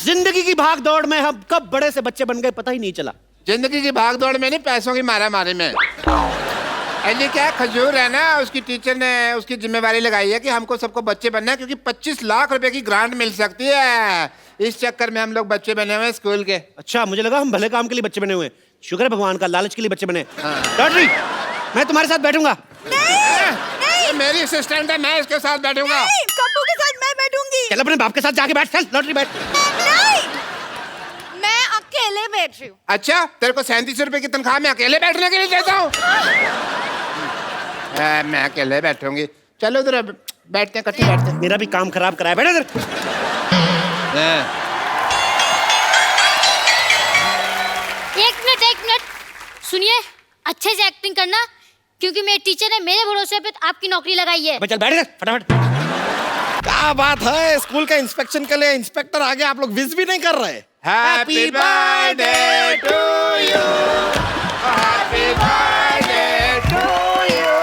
जिंदगी की भाग दौड़ में हम कब बड़े से बच्चे बन गए पता ही नहीं चला। जिंदगी की भाग दौड़ में नहीं, पैसों की मारा मारी में। अली क्या खजूर है ना, उसकी टीचर ने उसकी जिम्मेवारी लगाई है कि हमको सबको बच्चे बनना है, क्योंकि 25 लाख रुपए की ग्रांट मिल सकती है। इस चक्कर में हम लोग बच्चे बने हुए स्कूल के। अच्छा, मुझे लगा हम भले काम के लिए बच्चे बने हुए। शुक्र है भगवान का, लालच के लिए बच्चे बने। लॉटरी, मैं तुम्हारे साथ बैठूंगा। नहीं, मेरी असिस्टेंट है, मैं इसके साथ बैठूंगा। कप्पू के साथ मैं बैठूंगी। चल अपने बाप के साथ जाके बैठ, चल लॉटरी बैठ। नहीं, मैं अकेले बैठ रही हूँ। अच्छा, तेरे को 37 रुपए की तनख्वाह मैं अकेले बैठने के लिए देता हूँ? मैं अकेले बैठूंगी। चलो उधर बैठते हैं, इकट्ठे बैठते हैं। मेरा भी काम खराब कराया, बैठ इधर। एक मिनट सुनिए, अच्छे से एक्टिंग करना, क्योंकि मेरे टीचर ने मेरे भरोसे पे आपकी नौकरी लगाई है। चल बैठ इधर फटाफट। क्या बात है, स्कूल का इंस्पेक्शन के लिए इंस्पेक्टर आ गया, आप लोग विश भी नहीं कर रहे। Happy birthday to you, happy birthday to you,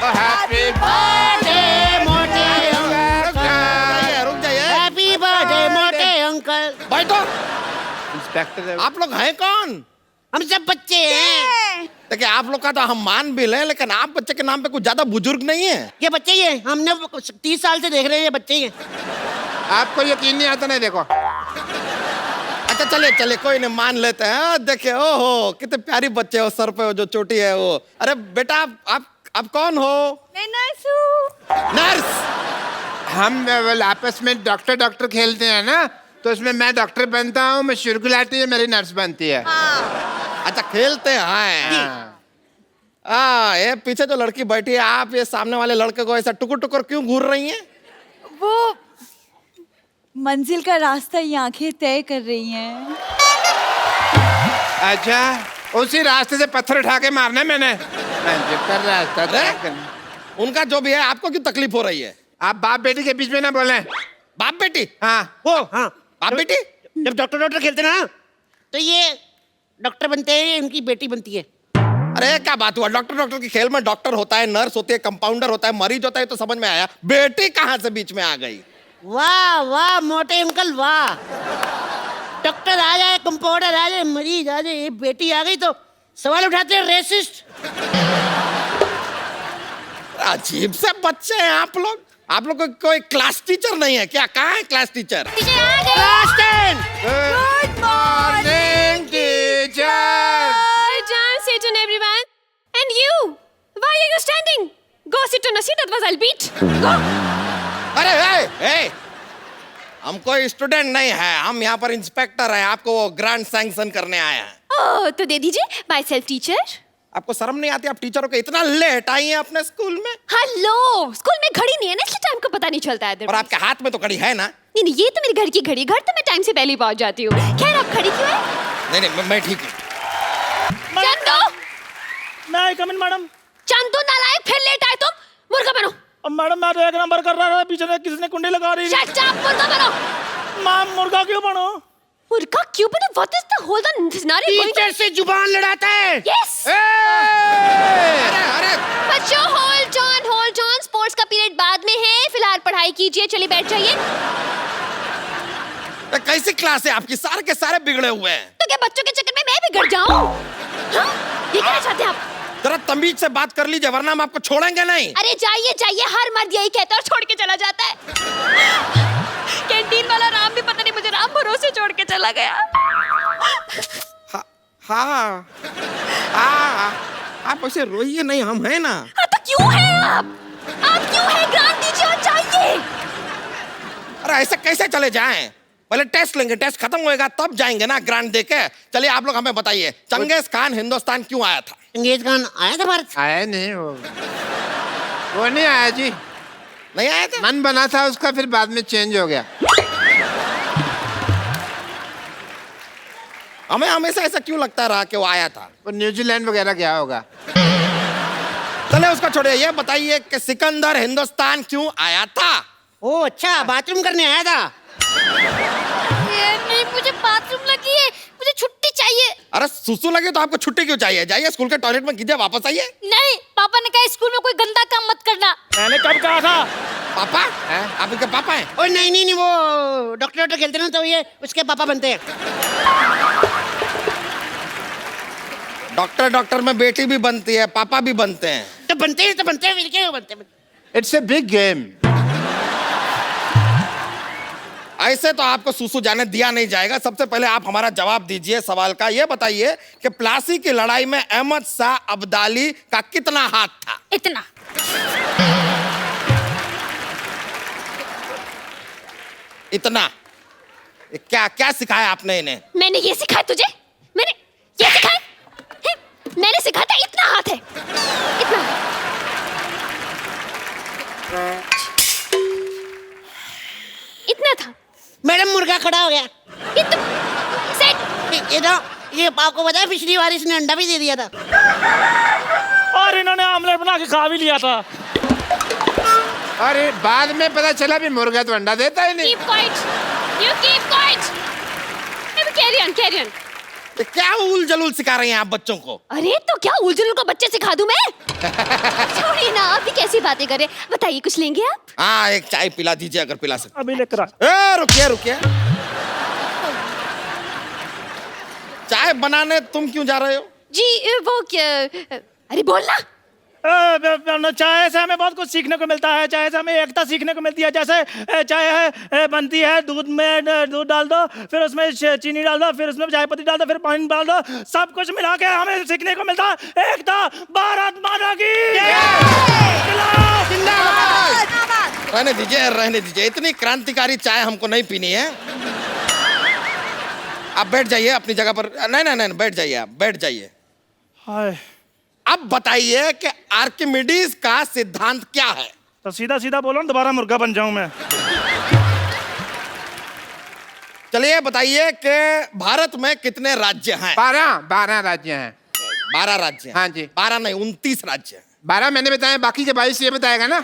happy birthday मोटे अंकल। रुक जाइए, हैप्पी बर्थडे मोटे अंकल। बैठो। इंस्पेक्टर आप लोग हैं कौन? हम सब बच्चे हैं। देखिए, आप लोग का तो हम मान भी लें, लेकिन आप बच्चे के नाम पे कुछ ज्यादा बुजुर्ग नहीं है। ये बच्चे ही हैं, हमने 30 साल से देख रहे हैं, ये बच्चे ही हैं। आपको यकीन नहीं आता? नहीं देखो। अच्छा चले चले, कोई नहीं, मान लेते हैं। देखिए, ओहो कितने प्यारी बच्चे हो, सर पे जो चोटी है वो। अरे बेटा, आप कौन हो? मैं नर्स हूँ। नर्स? हम आपस में डॉक्टर खेलते हैं ना, तो उसमें मैं डॉक्टर बनता हूँ, मैं शुरुगुलाटी है, मेरी नर्स बनती है। अच्छा, खेलते हैं। ये पीछे जो लड़की बैठी है, आप ये सामने वाले लड़के को ऐसा टुकुर टुकुर क्यों घूर रही हैं? वो मंजिल का रास्ता ये आंखें तय कर रही हैं। अच्छा, उसी रास्ते से पत्थर उठा के मारना है मैंने। रास्ता तय करना। उनका जो भी है, आपको क्यों तकलीफ हो रही है? आप बाप बेटी के बीच में ना बोले। बाप बेटी? हाँ हाँ, बाप बेटी? जब डॉक्टर खेलते ना, तो ये डॉक्टर बनते हैं, इनकी बेटी बनती है। अरे क्या बात हुआ, डॉक्टर के खेल में डॉक्टर होता है, नर्स होती है, कंपाउंडर होता है, मरीज होता है, तो समझ में आया। बेटी कहाँ से बीच में आ गई? वाह वाह मोटे अंकल वाह। डॉक्टर आ जाए, कंपाउंडर आ जाए, मरीज आ जाए, ये बेटी आ गई तो सवाल उठाते हैं रेसिस्ट। अजीब से बच्चे हैं आप लोग। आप लोग को कोई क्लास टीचर नहीं है क्या? कहाँ है class teacher? Class 10। Good morning teacher. Sit down, everyone. And you, why are you standing? Go sit on a seat, otherwise I'll beat. Go. अरे हम कोई स्टूडेंट नहीं है, हम यहाँ पर इंस्पेक्टर हैं, आपको वो ग्रांट सैंक्शन करने आए हैं। Oh, तो दे दीजिए, myself teacher. आपको शर्म नहीं आती? आप टीचरों के इतना लेट आई हैं अपने स्कूल में? हेलो, स्कूल में घड़ी नहीं है ना, इसलिए टाइम का पता नहीं चलता है। और आपके हाथ में तो घड़ी है ना? नहीं, ये तो मेरे घर की घड़ी, घर तो मैं टाइम से पहले ही पहुंच जाती हूँ। खैर, आप खड़ी क्यों है? नहीं, मैं ठीक हूँ। चंदो, मैं कमिन मैडम। चंदो नालायक, फिर लेट आए तुम। मुर्गा बनो। अब मैडम, मैं तो 1 नंबर कर रहा था, पीछे से किसी ने कुंडी लगा रही थी। शट अप, मुर्गा बनो। मैम, मुर्गा क्यों बनो? मुर्गा क्यों बनो? What is the whole scenario? Teacher से जुबान लड़ाता है। Yes. अरे बच्चों, hold on. स्पोर्ट्स का पीरियड बाद में है, फिलहाल पढ़ाई कीजिए, चलिए बैठ जाइए। कैसी क्लास है आपकी? सारे के सारे बिगड़े हुए हैं। तो क्या बच्चों के चक्कर में मैं बिगड़ जाऊं? हाँ? ये कहना चाहते हैं आप? जरा तमीज से बात कर लीजिए, वरना हम आपको छोड़ेंगे नहीं। अरे जाइए, हर मर्द यही कहता है और छोड़ के चला जाता है। कैंटीन वाला राम भी पता नहीं मुझे राम भरोसे छोड़ के चला गया। हाँ, आप ऐसे रोइए नहीं, हम हैं ना। हाँ, तो क्यों है आप क्यों है? ग्रांट दीजिए और जाइए। अरे ऐसे कैसे चले जाएं? पहले टेस्ट लेंगे, टेस्ट खत्म होएगा तब जाएंगे ना ग्रांट देके। चलिए आप लोग हमें बताइए, चंगेज खान हिंदुस्तान क्यों आया था? चंगेज खान आया था भारत? आया नहीं वो नहीं आया जी। नहीं आया था? मन बना था उसका, फिर बाद में चेंज हो गया। हमें हमेशा ऐसा क्यों लगता रहा कि वो आया था? वो न्यूजीलैंड वगैरह गया होगा। चले उसका छोड़िए, ये बताइए कि सिकंदर हिंदुस्तान क्यों आया था? ओ अच्छा, बाथरूम करने आया था। नहीं, मुझे बाथरूम लगी है, मुझे छुट्टी चाहिए। अरे अरे सुसु लगे तो आपको छुट्टी क्यों चाहिए? जाइए स्कूल के टॉयलेट में कीजिए, वापस आइए। नहीं, पापा ने कहा स्कूल में कोई गंदा काम मत करना। मैंने कब कहा था? पापा आप इनके पापा हैं? ओ नहीं नहीं नहीं, वो डॉक्टर खेलते ना तो ये उसके पापा बनते हैं। डॉक्टर में बेटी भी बनती है, पापा भी बनते हैं। तो बनते हैं फिर क्या बनते हैं? It's a big game. ऐसे तो आपको सुसु जाने दिया नहीं जाएगा। सबसे पहले आप हमारा जवाब दीजिए सवाल का। ये बताइए कि प्लासी की लड़ाई में अहमद शाह अब्दाली का कितना हाथ था? इतना। इतना। क्या क्या सिखाया आपने इन्हें? मैंने ये सिखाया तुझे? मैंने ये सिखाया? मैंने सिखाया था इतना हाथ है, इतना। इतना था। मैडम मुर्गा खड़ा हो गया। ये तो सेट। ये आपको पता है पिछली बार इसने अंडा भी दे दिया था। और इन्होंने आमलेट बना के खा भी लिया था। और बाद में पता चला भी मुर्गा तो अंडा देता ही नहीं। Keep quiet. You keep quiet. Carry on, carry on. ये क्या उल जलूल सिखा रही हैं आप बच्चों को? अरे तो क्या उलझुल को बच्चे सिखा दूं मैं? छोड़िए ना, आप भी कैसी बातें कर रहे हैं। बताइए, कुछ लेंगे आप? हाँ, एक चाय पिला दीजिए अगर पिला सकते। अभी लेकर आ। रुकिए रुकिए, चाय बनाने तुम क्यों जा रहे हो? जी वो क्या, अरे बोलना। चाय से हमें बहुत कुछ सीखने को मिलता है। चाय से हमें एकता सीखने को मिलती है। जैसे चाय है बनती है, दूध में दूध डाल दो, फिर उसमें चीनी डाल दो, फिर उसमें चाय पत्ती डाल दो, फिर पानी डाल दो, सब कुछ मिला के हमें सीखने को मिलता है। एकता, भारत माता की रहने दीजिए, इतनी क्रांतिकारी चाय हमको नहीं पीनी है। आप बैठ जाइए अपनी जगह पर। नहीं, बैठ जाइए, आप बैठ जाइए। हाय, अब बताइए कि आर्किमिडीज का सिद्धांत क्या है? तो सीधा सीधा बोलो ना, दोबारा मुर्गा बन जाऊं मैं। चलिए बताइए कि भारत में कितने राज्य हैं? 12 राज्य हैं। 12 राज्य हैं। हाँ जी। 12 नहीं, 29 राज्य हैं। 12 मैंने बताया, बाकी के 22 ये बताएगा ना।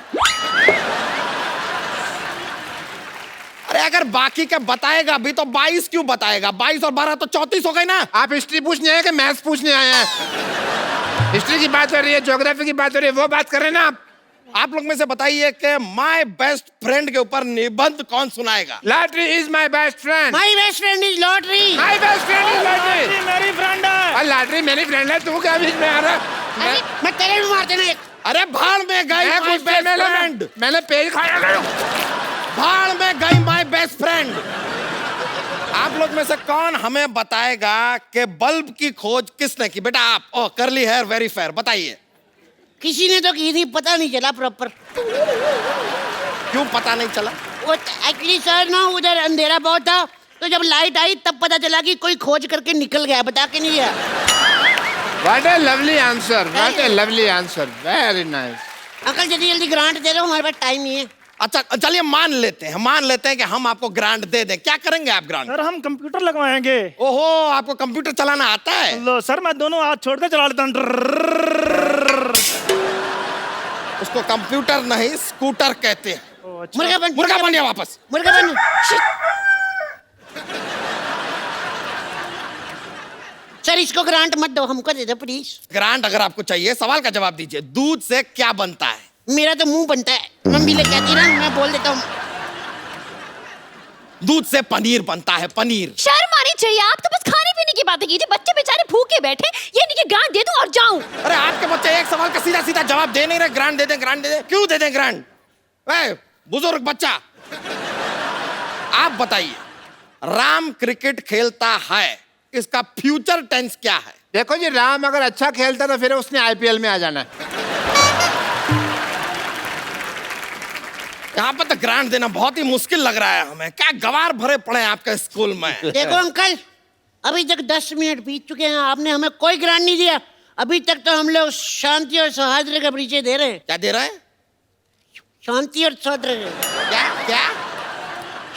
अरे अगर बाकी के बताएगा भी तो 22 क्यों बताएगा? 22 और 12 तो 34 हो गए ना। आप हिस्ट्री पूछने आए कि मैथ्स पूछने आए हैं? हिस्ट्री की बात हो रही है, ज्योग्राफी की बात हो रही है, वो बात कर रहे हैं ना आप लोग में से बताइए कि माय बेस्ट फ्रेंड के ऊपर निबंध कौन सुनाएगा? Lottery is my best friend. My best friend is lottery. My best friend is lottery. मेरी फ्रेंड है। और लॉटरी मेरी फ्रेंड है, तू क्या बीच में आ रहा? मैं तेरे भी मार देना एक। अरे भाड़ में गई माय बेस्ट फ्रेंड। मैंने पेज खाया। भाड़ में गई माय बेस्ट फ्रेंड। आप लोग में से कौन हमें बताएगा कि बल्ब की खोज किसने की? बेटा आप। ओह, कर्ली हेयर वेरी फेयर, बताइए। किसी ने तो की थी, पता नहीं चला प्रॉपर। क्यों पता नहीं चला? वो एक्चुअली सर ना उधर अंधेरा बहुत था, तो जब लाइट आई तब पता चला कि कोई खोज करके निकल गया, बता के नहीं गया। What a lovely answer. What a lovely answer. Very nice. Uncle जल्दी जल्दी ग्रांट दे दो, हमारे पास टाइम नहीं है। अच्छा चलिए मान लेते हैं कि हम आपको ग्रांट दे दें। क्या करेंगे आप ग्रांट? सर हम कंप्यूटर लगवाएंगे। ओहो, आपको कंप्यूटर चलाना आता है? लो सर, मैं दोनों हाथ छोड़ के चला लेता हूँ। उसको कंप्यूटर नहीं स्कूटर कहते हैं। मुर्गा बनिए वापस। मुर्गा बन। सर इसको ग्रांट मत दो, हमको दे दो प्लीज। ग्रांट अगर आपको चाहिए, सवाल का जवाब दीजिए। दूध से क्या बनता है? मेरा तो मुंह बनता है, मम्मी ले कहती ना, मैं बोल देता हूँ। दूध से पनीर बनता है, पनीर। शर्म आनी चाहिए, आप तो बस खाने पीने की बातें कीजिए। बच्चे बेचारे भूखे बैठे, ये नहीं कि ग्रांट दे दूं और जाऊं। अरे आपके बच्चे एक सवाल का सीधा सीधा जवाब दे नहीं रहे। ग्रांट दे दें, ग्रांट दे दें। क्यों दे दें ग्रांट? बुजुर्ग बच्चा, आप बताइए, राम क्रिकेट खेलता है, इसका फ्यूचर टेंस क्या है? देखो जी, राम अगर अच्छा खेलता तो फिर उसने आईपीएल में आ जाना है। यहाँ पर तो ग्रांट देना बहुत ही मुश्किल लग रहा है हमें। क्या गवार भरे पड़े हैं आपके स्कूल में। देखो अंकल, अभी तक 10 मिनट बीत चुके हैं, आपने हमें कोई ग्रांट नहीं दिया। अभी तक तो हम लोग शांति और सौहार्द का परिचय दे रहे हैं। क्या दे रहे हैं? शांति और सौहार्द। क्या क्या?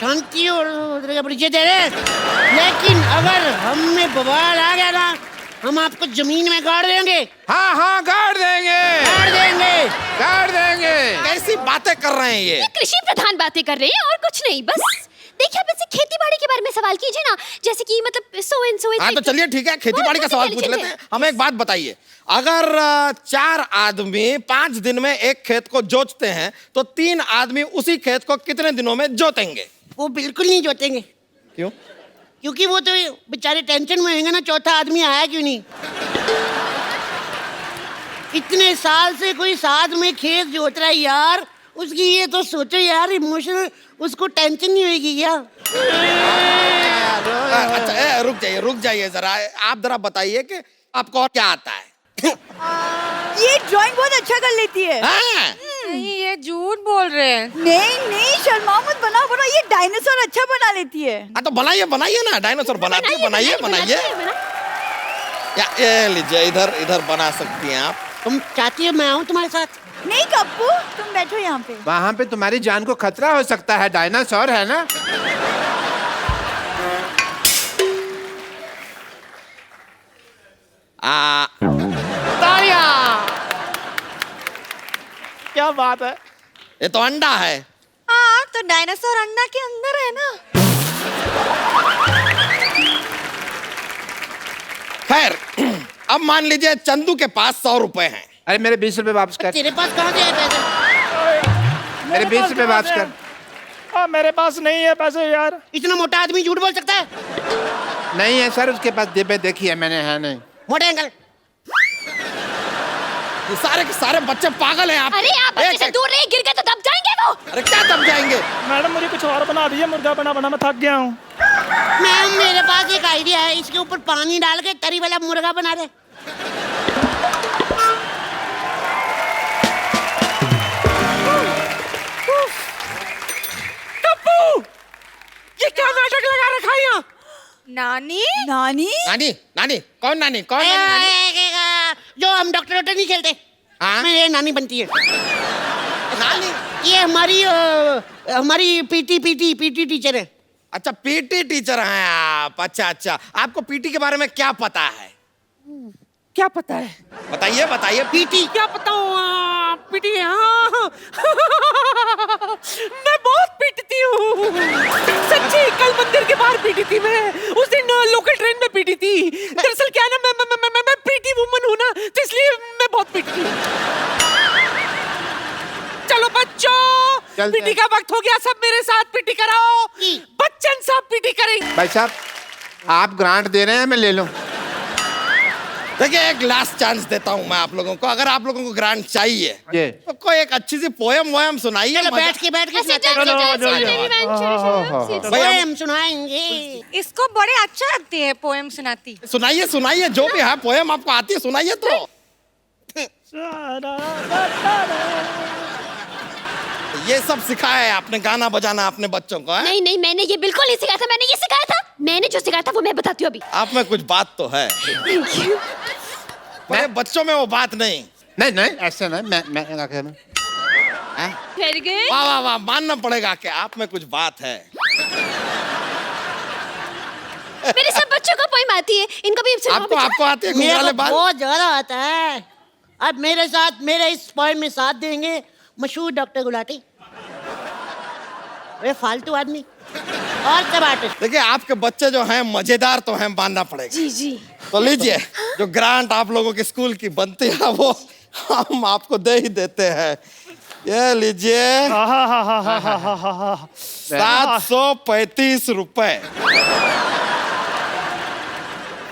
शांति और सौहार्द का परिचय दे रहे हैं, लेकिन अगर हम में बवाल आ गया ना, हम आपको जमीन में गाड़ देंगे। हाँ गाड़ देंगे, गाड़ देंगे, गाड़ देंगे। कैसी बातें कर रहे हैं ये? कृषि प्रधान बातें कर रहे हैं और कुछ नहीं। बस देखिए आप इससे खेती बाड़ी के बारे में सवाल कीजिए ना, जैसे कि मतलब सो एंड सो। हाँ तो चलिए ठीक है, खेती बाड़ी का सवाल पूछ लेते हैं। हमें एक बात बताइए, अगर 4 आदमी 5 दिन में एक खेत को जोतते हैं तो 3 आदमी उसी खेत को कितने दिनों में जोतेंगे? वो बिल्कुल नहीं जोतेंगे। क्यों? क्योंकि वो तो बेचारे टेंशन में होंगे ना, चौथा आदमी आया क्यों नहीं। इतने साल से कोई साथ में खेत जोत रहा है यार, उसकी ये तो सोचो यार, इमोशनल उसको टेंशन नहीं होगी क्या? अच्छा रुक जाइए जरा, आप जरा बताइए कि आपको और क्या आता है? ये ड्राइंग बहुत अच्छा कर लेती है। हाँ? नहीं ये झूठ बोल रहे हैं। नहीं शर्मा मत, बनाओ ये डायनासोर अच्छा बना लेती है। हाँ तो बनाइए ना, डायनासोर बनाती है, बनाइए। या ये लीजिए, इधर बना सकती हैं आप। तुम चाहती हो मैं आऊँ तुम्हारे साथ? नहीं कप्पू, तुम बैठो यहाँ पे। वहाँ पे तुम्हारी जान को खतरा हो सकता है, डायनासोर है ना। क्या बात है। ये तो अंडा है। हाँ तो डायनासोर अंडा के अंदर है ना। खैर अब मान लीजिए चंदू के पास 100 रुपए हैं। अरे मेरे 20 रुपए वापस कर, तेरे पास कहाँ से आए पैसे? मेरे 20 रुपए वापस कर। मेरे पास नहीं है पैसे यार। इतना मोटा आदमी झूठ बोल सकता है? नहीं है सर, उसके पास जेबे देखी है मैंने, है नहीं। मोटे अंकल, ये सारे के सारे बच्चे पागल हैं आप। अरे आप बच्चे से दूर रहिए, गिर गए तो दब जाएंगे वो। अरे क्या दब जाएंगे? मैडम मुझे कुछ और बना दीजिए, मुर्गा बना मैं थक गया हूँ। मैम मेरे पास एक आइडिया है, इसके ऊपर पानी डाल के तरी वाला मुर्गा बना दे। ये क्या नाटक लगा रखा है यहाँ? नानी नानी कौन नानी? जो हम डॉक्टर नहीं खेलते, हाँ? मेरी नानी बनती है। नानी? ये हमारी पीटी टीचर है। अच्छा पीटी टीचर हैं आप। अच्छा आपको पीटी के बारे में क्या पता है? क्या पता है? बताइए। पीटी क्या पता हूँ पीटी। हाँ मैं बहुत पीटती हूँ सच्ची। कल मंदिर के बाहर पीटी थी मैं, उस दिन लोकल ट्रेन में पीटी थी। दरअसल क्या ना मैं पीटी वुमन हूँ ना, तो इसलिए मैं बहुत पीटती हूँ। चलो बच्चों, पीटी का वक्त हो गया, सब मेरे साथ पीटी कराओ। बच्चन साहब पीटी करेंगे। भाई साहब आप ग्रांट दे रहे हैं, मैं ले लूं? देखिए एक लास्ट चांस देता हूँ मैं आप लोगों को, अगर आप लोगों को ग्रांट चाहिए ये तो कोई एक अच्छी सी पोयम सुनाइए। बैठ के पोएम सुनाएंगे। इसको बड़े अच्छा लगती है पोएम सुनाती। सुनाइए जो भी है पोएम आपको आती है, सुनाइए तो। ये सब सिखाया है आपने, गाना बजाना अपने बच्चों को? है? नहीं मैंने ये बिल्कुल नहीं सिखाया था। मैंने ये सिखाया था, मैंने जो सिखाया था वो मैं बताती हूँ अभी। आप में कुछ बात तो है। मेरे बच्चों में वो बात नहीं। नहीं ऐसे नहीं, मैं क्या कह रहा हूं? फिर गए। वाह मानना पड़ेगा कि आप में कुछ बात है। मेरे सब बच्चों को पोएम आती है, इनको भी आपको आती है? मेरे घुंघराले को बाल? बहुत ज्यादा आता है। अब मेरे इस पोएम में साथ देंगे मशहूर डॉक्टर गुलाटी, वे फालतू आदमी और सब आर्टिस्ट। देखिए आपके बच्चे जो हैं मजेदार तो हैं, मानना पड़ेगा। जी तो लीजिए, जो ग्रांट आप लोगों के स्कूल की बनती है वो हम आपको दे ही देते हैं। ये लीजिए 735 रुपए।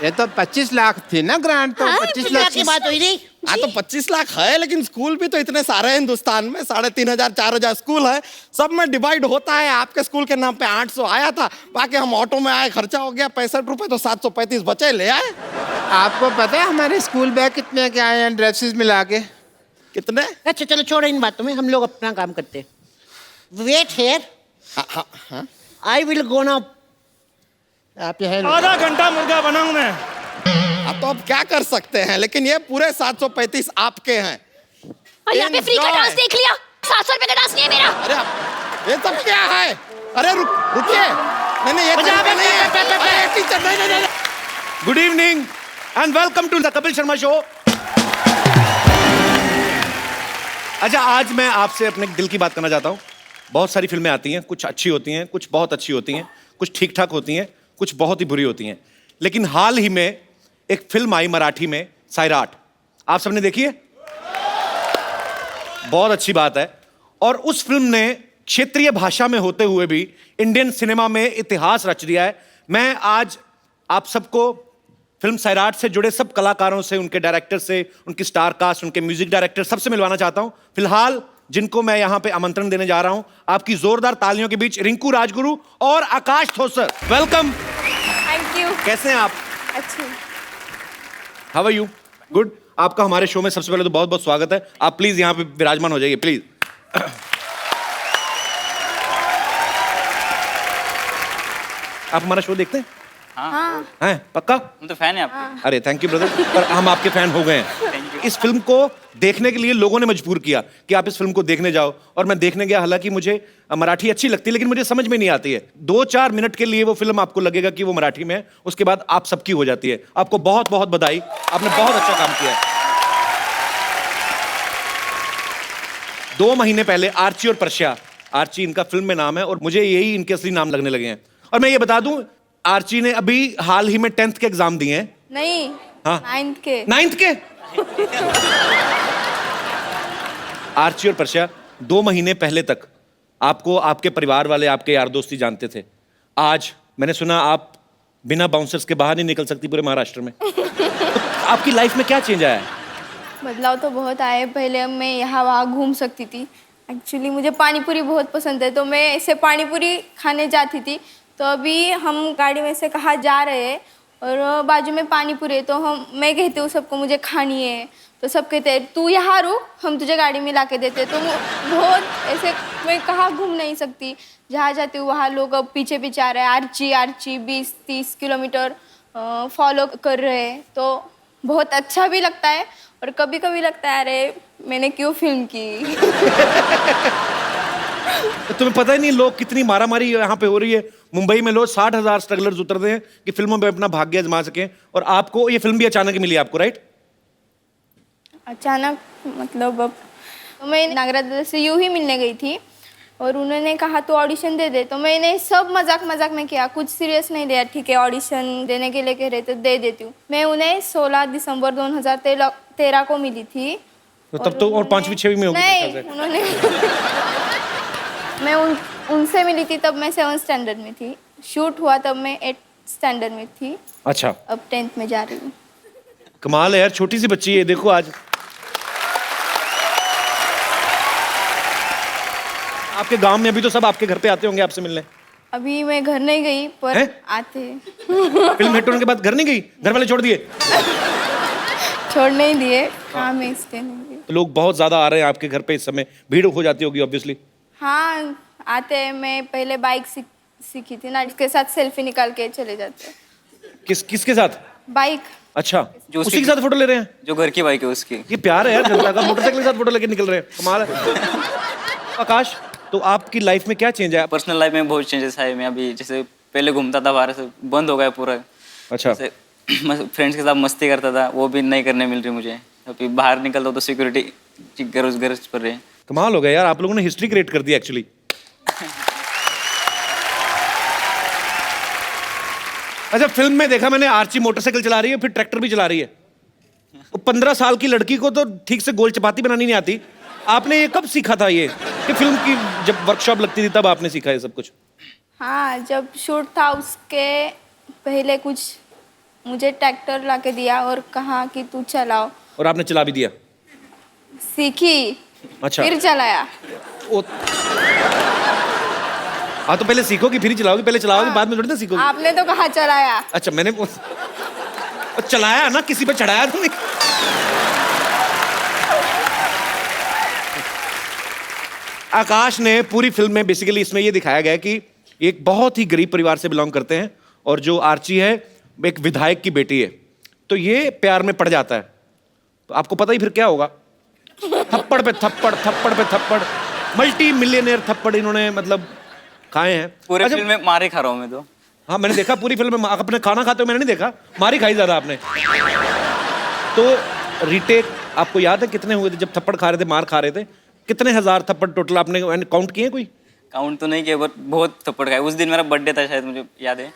ये तो 25 लाख थी ना ग्रांट, तो 25 लाख की बात हुई नहीं। हाँ तो 25 लाख है, लेकिन स्कूल भी तो इतने सारे हैं हिंदुस्तान में, 3500 4000 स्कूल है, सब में डिवाइड होता है। आपके स्कूल के नाम पे 800 आया था, बाकी हम ऑटो में आए, खर्चा हो गया 65 रुपए, तो 735 बचे, ले आए। आपको पता है हमारे स्कूल बैग कितने के आए हैं ड्रेसेस मिला के? कितने? अच्छा चलो छोड़ो इन बातों में, हम लोग अपना काम करते हैं। Wait here, I will go now. आप ये आधा घंटा मुर्गा बनाऊं मैं। अब तो आप क्या कर सकते हैं, लेकिन ये पूरे 735 आपके हैं। और यहाँ पे फ्री का डांस देख लिया। 700 रुपए का डांस नहीं है मेरा। अरे ये सब क्या है? अरे रुकिए, नहीं ये तरीका नहीं है। अरे टीचर नहीं। Good evening and welcome to the Kapil Sharma show. अच्छा आज मैं आपसे अपने दिल की बात करना चाहता हूँ। बहुत सारी फिल्में आती हैं, कुछ अच्छी होती हैं, कुछ बहुत अच्छी होती हैं, कुछ ठीक ठाक होती हैं, कुछ बहुत ही बुरी होती हैं। लेकिन हाल ही में एक फिल्म आई मराठी में, सैराट। आप सबने देखी है? बहुत अच्छी बात है। और उस फिल्म ने क्षेत्रीय भाषा में होते हुए भी इंडियन सिनेमा में इतिहास रच दिया है। मैं आज आप सबको फिल्म सैराट से जुड़े सब कलाकारों से, उनके डायरेक्टर से, उनकी स्टार कास्ट, उनके म्यूजिक डायरेक्टर, सबसे मिलवाना चाहता हूं। फिलहाल जिनको मैं यहां पे आमंत्रण देने जा रहा हूं, आपकी जोरदार तालियों के बीच रिंकू राजगुरु और Akash Thosar. Welcome. Thank you. कैसे हैं आप? अच्छी। How are you? गुड। आपका हमारे शो में सबसे पहले तो बहुत बहुत स्वागत है। आप प्लीज यहां पे विराजमान हो जाइए, प्लीज। आप हमारा शो देखते हैं? हाँ। हैं पक्का? हम तो फैन है आपके। अरे थैंक यू ब्रदर, पर हम आपके फैन हो गए हैं। इस फिल्म को देखने के लिए लोगों ने मजबूर किया कि आप इस फिल्म को देखने जाओ, और मैं देखने गया। हालांकि मुझे मराठी अच्छी लगती है, लेकिन मुझे समझ में नहीं आती है। 2-4 मिनट के लिए वो फिल्म आपको लगेगा कि वो मराठी में है, उसके बाद आप सबकी हो जाती है। आपको बहुत बहुत बधाई, आपने बहुत अच्छा काम किया है। 2 महीने पहले आर्ची और पर्शिया, आर्ची इनका फिल्म में नाम है और मुझे यही इनके असली नाम लगने लगे हैं। और मैं ये बता दूं, आर्ची ने अभी हाल ही में 10th के एग्जाम दिए हैं। नहीं। हाँ। 9th के। 9th के? आर्ची और पर्शिया 2 महीने पहले तक आपको आपके परिवार वाले, आपके यार दोस्ती जानते थे। आज मैंने सुना आप बिना बाउंसर्स के बाहर नहीं निकल सकती पूरे महाराष्ट्र में। तो आपकी लाइफ में क्या चेंज आया है? बदलाव तो बहुत आए। पहले मैं यहाँ वहाँ घूम सकती थी। एक्चुअली मुझे पानीपुरी बहुत पसंद है, तो मैं ऐसे पानीपुरी खाने जाती थी। तो अभी हम गाड़ी में से कहाँ जा रहे हैं और बाजू में पानीपुरी है, तो मैं कहती हूँ सबको मुझे खानी है, तो सब कहते हैं तू यहाँ रुक, हम तुझे गाड़ी में ला के देते। तो बहुत ऐसे, मैं कहाँ घूम नहीं सकती। जहाँ जाती हूँ वहाँ लोग अब पीछे पीछे आ रहे हैं। आर्ची 20-30 किलोमीटर फॉलो कर रहे हैं, तो बहुत अच्छा भी लगता है। और कभी कभी लगता है अरे मैंने क्यों फिल्म की। तुम्हें पता ही नहीं लोग कितनी मारामारी यहाँ पे हो रही है। मुंबई में लोग 60,000 स्ट्रगलर्स उतरते हैं कि फिल्मों में अपना भाग्य आजमा सकें, और आपको ये फिल्म भी अचानक ही मिली आपको, राइट? अचानक मतलब अब तो मैं नागराज दादा से यूं ही मिलने गई थी और उन्होंने कहा तो ऑडिशन दे दे। तो मैंने सब मजाक मजाक में किया, कुछ सीरियस नहीं लिया। ठीक है ऑडिशन देने के लिए कह रहे तो दे देती हूँ। मैं उन्हें 16 दिसंबर 2013 को मिली थी। तो तब तो और 5वीं 6वीं में होगी। नहीं, उन्होंने मैं उनसे मिली थी तब मैं 7th स्टैंडर्ड में थी। शूट हुआ तब मैं 8th स्टैंडर्ड में थी। अच्छा, अब 10th में जा रही हूँ। कमाल है यार, छोटी सी बच्ची है। देखो आज आपके गांव में अभी तो सब आपके घर पे आते होंगे आपसे मिलने। अभी मैं घर नहीं गई पर हैं? आते हैं। फिल्म हिट होने के बाद घर नहीं गई? घर वाले छोड़ दिए? छोड़ नहीं दिए, काम में इसलिए नहीं दिए। तो लोग बहुत ज्यादा आ रहे हैं आपके घर पे इस समय, भीड़ हो जाती होगी ऑब्वियसली। हाँ आते हैं। मैं पहले बाइक सीखी थी ना, इसके साथ सेल्फी निकाल के चले जाते हैं। किसके साथ? बाइक। अच्छा, जो उसी के साथ फोटो ले रहे हैं? जो घर की बाइक है उसकी। ये प्यार है यार जनता का, मोटरसाइकिल के साथ फोटो लेके निकल रहे हैं, कमाल है। आकाश, तो आपकी लाइफ में क्या चेंज आया? पर्सनल लाइफ में बहुत चेंजेस आए। मैं अभी जैसे पहले घूमता था बाहर से, बंद हो गया पूरा। अच्छा। फ्रेंड्स के साथ मस्ती करता था, वो भी नहीं करने मिल रही मुझे। अभी बाहर निकलता हूं तो सिक्योरिटी गरज पर रही है। कमाल हो गया यार, आप लोगों ने हिस्ट्री क्रिएट कर दी एक्चुअली। अच्छा, फिल्म में देखा मैंने आर्ची मोटरसाइकिल चला रही है, फिर ट्रैक्टर भी चला रही है। 15 साल की लड़की को तो ठीक से गोल चपाती बनानी नहीं आती। आपने ये कब सीखा था ये, कि फिल्म की जब वर्कशॉप लगती थी तब आपने सीखा ये सब कुछ? हाँ, जब शूट था उसके पहले कुछ मुझे ट्रैक्टर ला के दिया और कहा कि तू चलाओ, और आपने चला भी दिया? सीखी। अच्छा। फिर चलाया। हाँ, तो पहले सीखोगी फिर ही चलाओगी, पहले चलाओगी बाद में थोड़ी ना सीखोगी। आपने तो कहा चलाया। अच्छा, मैंने चलाया ना, किसी पे चढ़ाया तो नहीं। आकाश ने पूरी फिल्म में बेसिकली इसमें ये दिखाया गया कि एक बहुत ही गरीब परिवार से बिलोंग करते हैं, और जो आर्ची है एक विधायक की बेटी है, तो ये प्यार में पड़ जाता है। तो आपको पता ही फिर क्या होगा। थप्पड़ पे थप्पड़, थप्पड़ पे थप्पड़, मल्टी मिलियनेयर थप्पड़ इन्होंने मतलब खाए हैं। पूरे अच्छा, फिल्म में मारे खा रहा हूँ मैं तो। हाँ, मैंने देखा पूरी फिल्म में। अपने खाना खाते हो मैंने नहीं देखा, मारी खाई ज्यादा आपने। तो रीटेक आपको याद है कितने हुए थे जब थप्पड़ खा रहे थे, मार खा रहे थे? कितने हजार थप्पड़ टोटल आपने काउंट किए कोई? काउंट तो नहीं किया बट बहुत थप्पड़ खाए। उस दिन मेरा बर्थडे था शायद, मुझे याद है।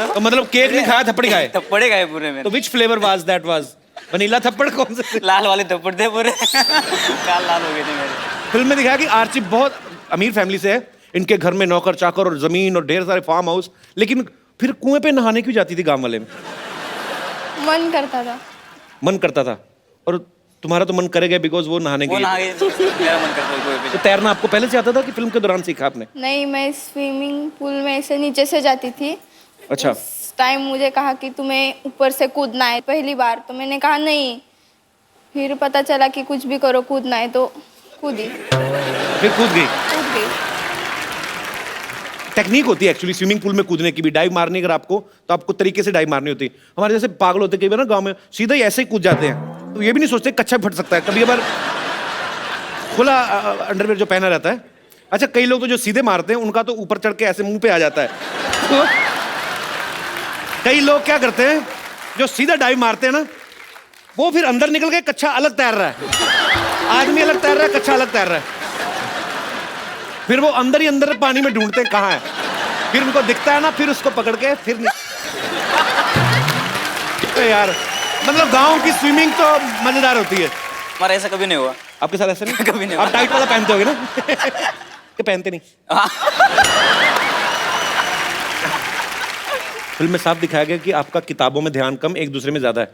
तो मतलब केक नहीं खाया, थप्पड़ खाए? थप्पड़े खाए पूरे में। तो which flavour was that? Was vanilla थप्पड़? कौन से? लाल वाले थप्पड़ थे पूरे। काल लाल हो गए थे मेरे। फिल्म में दिखाया कि आर्ची बहुत अमीर फैमिली से है, इनके घर में नौकर चाकर और जमीन और ढेर सारे फार्म हाउस, लेकिन फिर कुएं पे नहाने क्यों जाती थी गांव वाले में? मन करता था। मन करता था। और तुम्हारा तो मन करेगा बिकॉज वो नहाने वो गई। नहा गए, मेरा मन करता है कोई तो तैरना आपको पहले से आता था कि फिल्म के दौरान सीखा आपने? नहीं, मैं स्विमिंग पूल में ऐसे नीचे से जाती थी। अच्छा। उस टाइम मुझे कहा कि तुम्हें ऊपर से कूदना है पहली बार, तो मैंने कहा नहीं। फिर पता चला कि कुछ भी करो कूदना है, तो कूदी। फिर कूद गई? कूद गई। टेक्निक होती है एक्चुअली स्विमिंग पूल में कूदने की भी। डाइव मारनी अगर आपको, तो आपको तरीके से डाइव मारनी होती है। हमारे जैसे पागल होते कई बार ना गांव में, सीधा ही ऐसे ही कूद जाते हैं, तो ये भी नहीं सोचते कच्चा फट सकता है। कभी बार खुला अंडरवेयर जो पहना रहता है। अच्छा, कई लोग तो जो सीधे मारते हैं उनका तो ऊपर चढ़ के ऐसे मुंह पे आ जाता है। तो कई लोग क्या करते हैं, जो सीधा डाइव मारते हैं ना, वो फिर अंदर निकल के कच्चा अलग तैर रहा है। आदमी अलग तैर रहा है, कच्चा अलग तैर रहा है। फिर वो अंदर ही अंदर पानी में ढूंढते हैं कहाँ है, फिर उनको दिखता है ना, फिर उसको पकड़ के फिर तो यार मतलब गांव की स्विमिंग तो मजेदार होती है। हमारा ऐसा कभी नहीं हुआ। आपके साथ ऐसा नहीं? कभी नहीं आप टाइट वाला पहनते होगे ना? कि पहनते नहीं? फिल्म में साफ दिखाया गया कि आपका किताबों में ध्यान कम, एक दूसरे में ज्यादा है।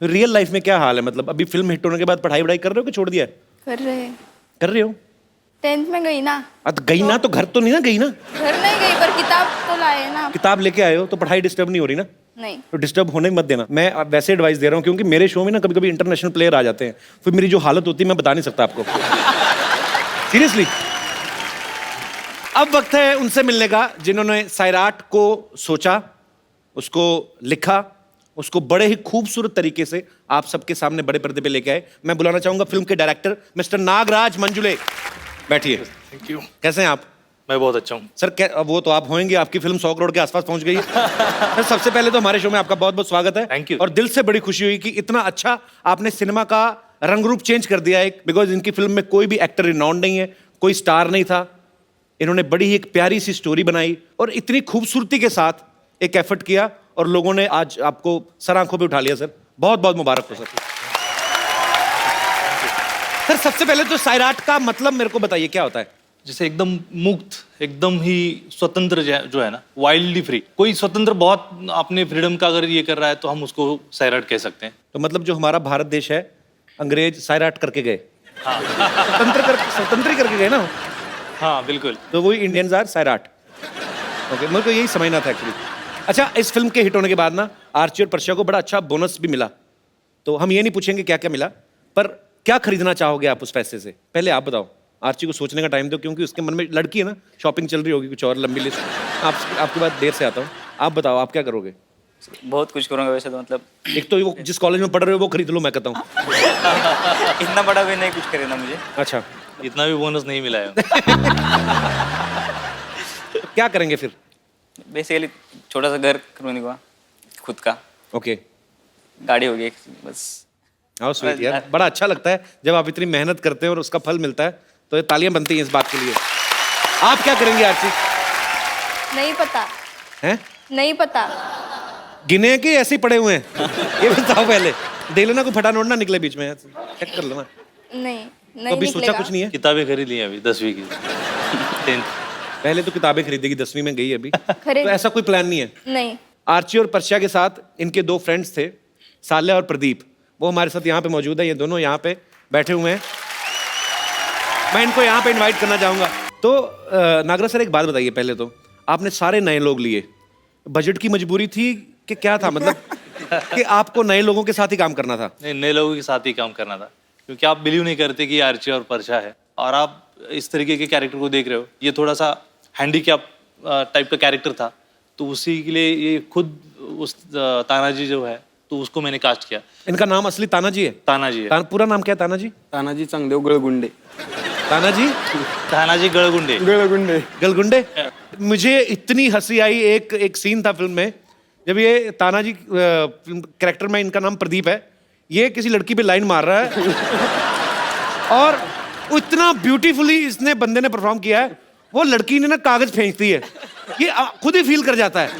रियल लाइफ में क्या हाल है? मतलब अभी फिल्म हिट होने के बाद पढ़ाई वढ़ाई कर रहे हो कि छोड़ दिया है? कर रहे हैं। कर रहे हो? 10th में गई ना। तो गई ना, तो घर तो नहीं ना गई ना? घर नहीं गई, पर किताब तो लाए ना। किताब लेके आए हो तो पढ़ाई डिस्टर्ब नहीं हो रही ना? नहीं। तो डिस्टर्ब होने मत देना। मैं वैसे एडवाइस दे रहा हूँ क्योंकि मेरे शो में ना कभी कभी इंटरनेशनल प्लेयर आ जाते हैं, फिर मेरी जो हालत होती है मैं बता नहीं सकता आपको। सीरियसली। अब वक्त है उनसे मिलने का जिन्होंने सैराट को सोचा, उसको लिखा, उसको बड़े ही खूबसूरत तरीके से आप सबके सामने बड़े पर्दे पे लेके आए। मैं बुलाना चाहूंगा फिल्म के डायरेक्टर मिस्टर नागराज मंजुले। बैठिए। Thank you. कैसे हैं आप? मैं बहुत अच्छा हूँ सर। वो तो आप होंगे, आपकी फिल्म 100 करोड़ के आसपास पहुंच गई है। सर, सबसे पहले तो हमारे शो में आपका बहुत बहुत स्वागत है। Thank you. और दिल से बड़ी खुशी हुई कि इतना अच्छा आपने सिनेमा का रंग रूप चेंज कर दिया है, बिकॉज इनकी फिल्म में कोई भी एक्टर रिनाउंड नहीं है, कोई स्टार नहीं था। इन्होंने बड़ी ही एक प्यारी सी स्टोरी बनाई और इतनी खूबसूरती के साथ एक एफर्ट किया और लोगों ने आज आपको सर आंखों पे उठा लिया। सर, बहुत बहुत मुबारक हो सर। सर, सबसे पहले तो सैराट का मतलब मेरे को बताइए, क्या होता है? जैसे एकदम मुक्त, एकदम ही स्वतंत्र जो है ना, वाइल्डली फ्री। कोई स्वतंत्र बहुत अपने फ्रीडम का अगर ये कर रहा है तो हम उसको सैराट कह सकते हैं। तो मतलब जो हमारा भारत देश है, अंग्रेज सैराट करके गए। हाँ। स्वतंत्र करके गए ना। हाँ बिल्कुल। तो वही इंडियंस आर सैराट। ओके, मेरे को यही समझना था एक्चुअली। अच्छा, इस फिल्म के हिट होने के बाद ना आर्ची और पर्शिया को बड़ा अच्छा बोनस भी मिला। तो हम ये नहीं पूछेंगे क्या क्या मिला, पर क्या खरीदना चाहोगे आप उस पैसे से? पहले आप बताओ। आर्ची को सोचने का टाइम दो, क्योंकि उसके मन में लड़की है ना, शॉपिंग चल रही होगी कुछ और लंबी लिस्ट। आपके बाद देर से आता हूँ। आप बताओ, आप क्या करोगे? बहुत कुछ करूँगा वैसे तो। मतलब एक तो वो जिस कॉलेज में पढ़ रहे हो वो खरीद लो, मैं कहता हूँ। इतना बड़ा भी नहीं कुछ खरीदना मुझे। अच्छा, इतना भी बोनस नहीं मिला है। क्या करेंगे फिर? बेसिकली छोटा सा घर खरीदूंगा खुद का। ओके। गाड़ी होगी एक, बस। हाँ, स्वीट यार, बड़ा अच्छा लगता है जब आप इतनी मेहनत करते हैं और उसका फल मिलता है, तो ये तालियां बनती हैं इस बात के लिए। आप क्या करेंगे आरती? नहीं पता। हैं? नहीं पता। गिने के ऐसे ही पड़े हुए हैं? ये बताओ पहले। दे लेना, कोई फटा नोट ना निकले बीच में, चेक कर लेना। नहीं, तो अभी सोचा कुछ नहीं है? किताबें खरीद ली अभी 10वीं की। 10th। पहले तो किताबें खरीदेगी, 10वीं में गई अभी। तो ऐसा कोई प्लान नहीं है? नहीं। आर्ची और पर्शिया के साथ इनके 2 फ्रेंड्स थे, साल्या और प्रदीप। वो हमारे साथ यहाँ पे मौजूद है। ये दोनों यहाँ पे बैठे हुए हैं। मैं इनको यहाँ पे इनवाइट करना चाहूंगा। तो नागराज सर, एक बात बताइए पहले तो, आपने सारे नए लोग लिए, बजट की मजबूरी थी कि क्या था? मतलब कि आपको नए लोगों के साथ ही काम करना था? नहीं, नए लोगों के साथ ही काम करना था, क्योंकि आप बिलीव नहीं करते कि आर्ची और पर्शिया है और आप इस तरीके के कैरेक्टर को देख रहे हो। ये थोड़ा सा हैंडीकैप टाइप का कैरेक्टर था, तो उसी के लिए ये खुद उस तानाजी जो है, तो उसको मैंने कास्ट किया। इनका नाम असली तानाजी है? तानाजी है। पूरा नाम क्या है तानाजी? तानाजी चांगदेव गळगुंडे। तानाजी? तानाजी गळगुंडे। गळगुंडे। गलगुंडे। मुझे इतनी हंसी आई, एक सीन था फिल्म में जब ये तानाजी कैरेक्टर में, इनका नाम प्रदीप है, ये किसी लड़की पे लाइन मार रहा है और वो इतना ब्यूटीफुली इसने बंदे ने परफॉर्म किया है, वो लड़की ने ना कागज फेंकती है, ये खुद ही फील कर जाता है।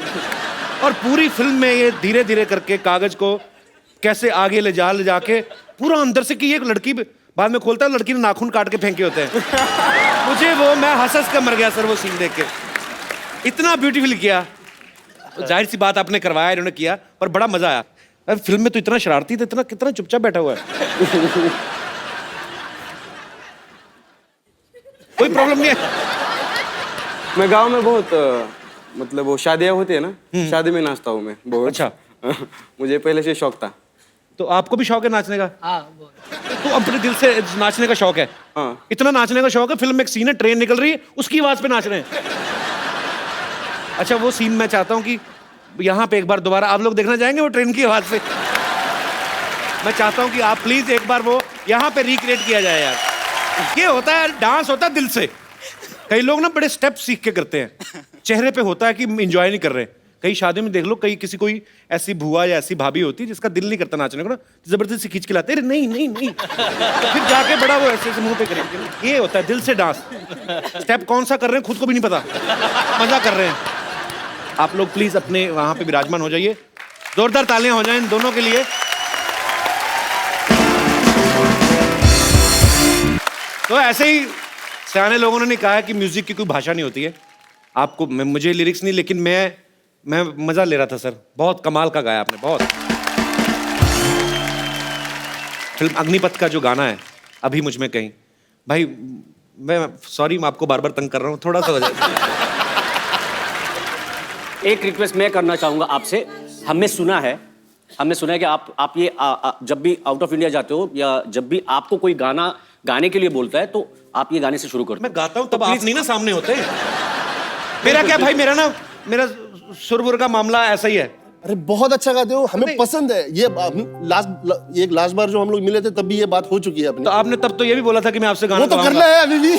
और पूरी फिल्म में ये धीरे धीरे करके कागज को कैसे आगे ले जाके पूरा अंदर से कि ये एक लड़की बाद में खोलता है, लड़की ने नाखून काट के फेंके होते हैं। मुझे वो मैं हंस कर मर गया सर वो सीन देख के, इतना ब्यूटीफुल किया। तो जाहिर सी बात आपने करवाया, इन्होंने किया, पर बड़ा मजा आया। अब फिल्म में तो इतना शरारती था, इतना कितना चुपचाप बैठा हुआ है। कोई प्रॉब्लम नहीं है। मैं गांव में बहुत मतलब वो शादियां होती है ना, शादी में नाचता हूँ मैं बहुत। अच्छा। मुझे पहले से शौक था। तो आपको भी शौक है नाचने का? तो अपने दिल से नाचने का शौक है? हाँ। इतना नाचने का शौक है, फिल्म में एक सीन है, ट्रेन निकल रही है, उसकी आवाज पे नाच रहे हैं। अच्छा, वो सीन मैं चाहता हूँ कि यहाँ पे एक बार दोबारा आप लोग देखना चाहेंगे वो ट्रेन की आवाज से? मैं चाहता हूँ कि आप प्लीज एक बार वो यहाँ पे रिक्रिएट किया जाए यार। ये होता है, डांस होता है दिल से। कई लोग ना बड़े स्टेप सीख के करते हैं, चेहरे पे होता है कि एंजॉय नहीं कर रहे। कई शादियों में देख लो, कई किसी कोई ऐसी बुआ या ऐसी भाभी होती है जिसका दिल नहीं करता नाचने को ना, जबरदस्ती खींच के लाते, अरे नहीं नहीं नहीं, फिर जाके बड़ा वो ऐसे मुंह पे करेंगे। ये होता है दिल से डांस। स्टेप कौन सा कर रहे हैं खुद को भी नहीं पता, मजा कर रहे हैं। आप लोग प्लीज अपने वहां पे विराजमान हो जाइए, जोरदार तालियां हो जाएं इन दोनों के लिए। तो ऐसे ही सियाने लोगों ने कहा है कि म्यूजिक की कोई भाषा नहीं होती है। आपको मुझे लिरिक्स नहीं, लेकिन मैं मजा ले रहा था सर, बहुत कमाल का गाया आपने, बहुत। फिल्म अग्निपथ का जो गाना है अभी मुझ में कहीं, भाई मैं सॉरी, मैं आपको बार बार तंग कर रहा हूँ, थोड़ा सा हो जाए। एक रिक्वेस्ट मैं करना चाहूंगा आपसे। हमने सुना है कि आप ये जब भी आउट ऑफ इंडिया जाते हो या जब भी आपको कोई गाना गाने के लिए बोलता है तो आप ये गाने से शुरू करते हो। मैं गाता हूँ तब आप नहीं ना सामने होते। मेरा क्या भाई, मेरा सुरबुर का मामला ऐसा ही है। अरे बहुत अच्छा गाते हो, हमें पसंद है। ये लास्ट बार जो हम लोग मिले थे तब भी ये बात हो चुकी है अपनी। तो आपने तब तो ये भी बोला था कि मैं आपसे गाना वो तो करना है अभी भी।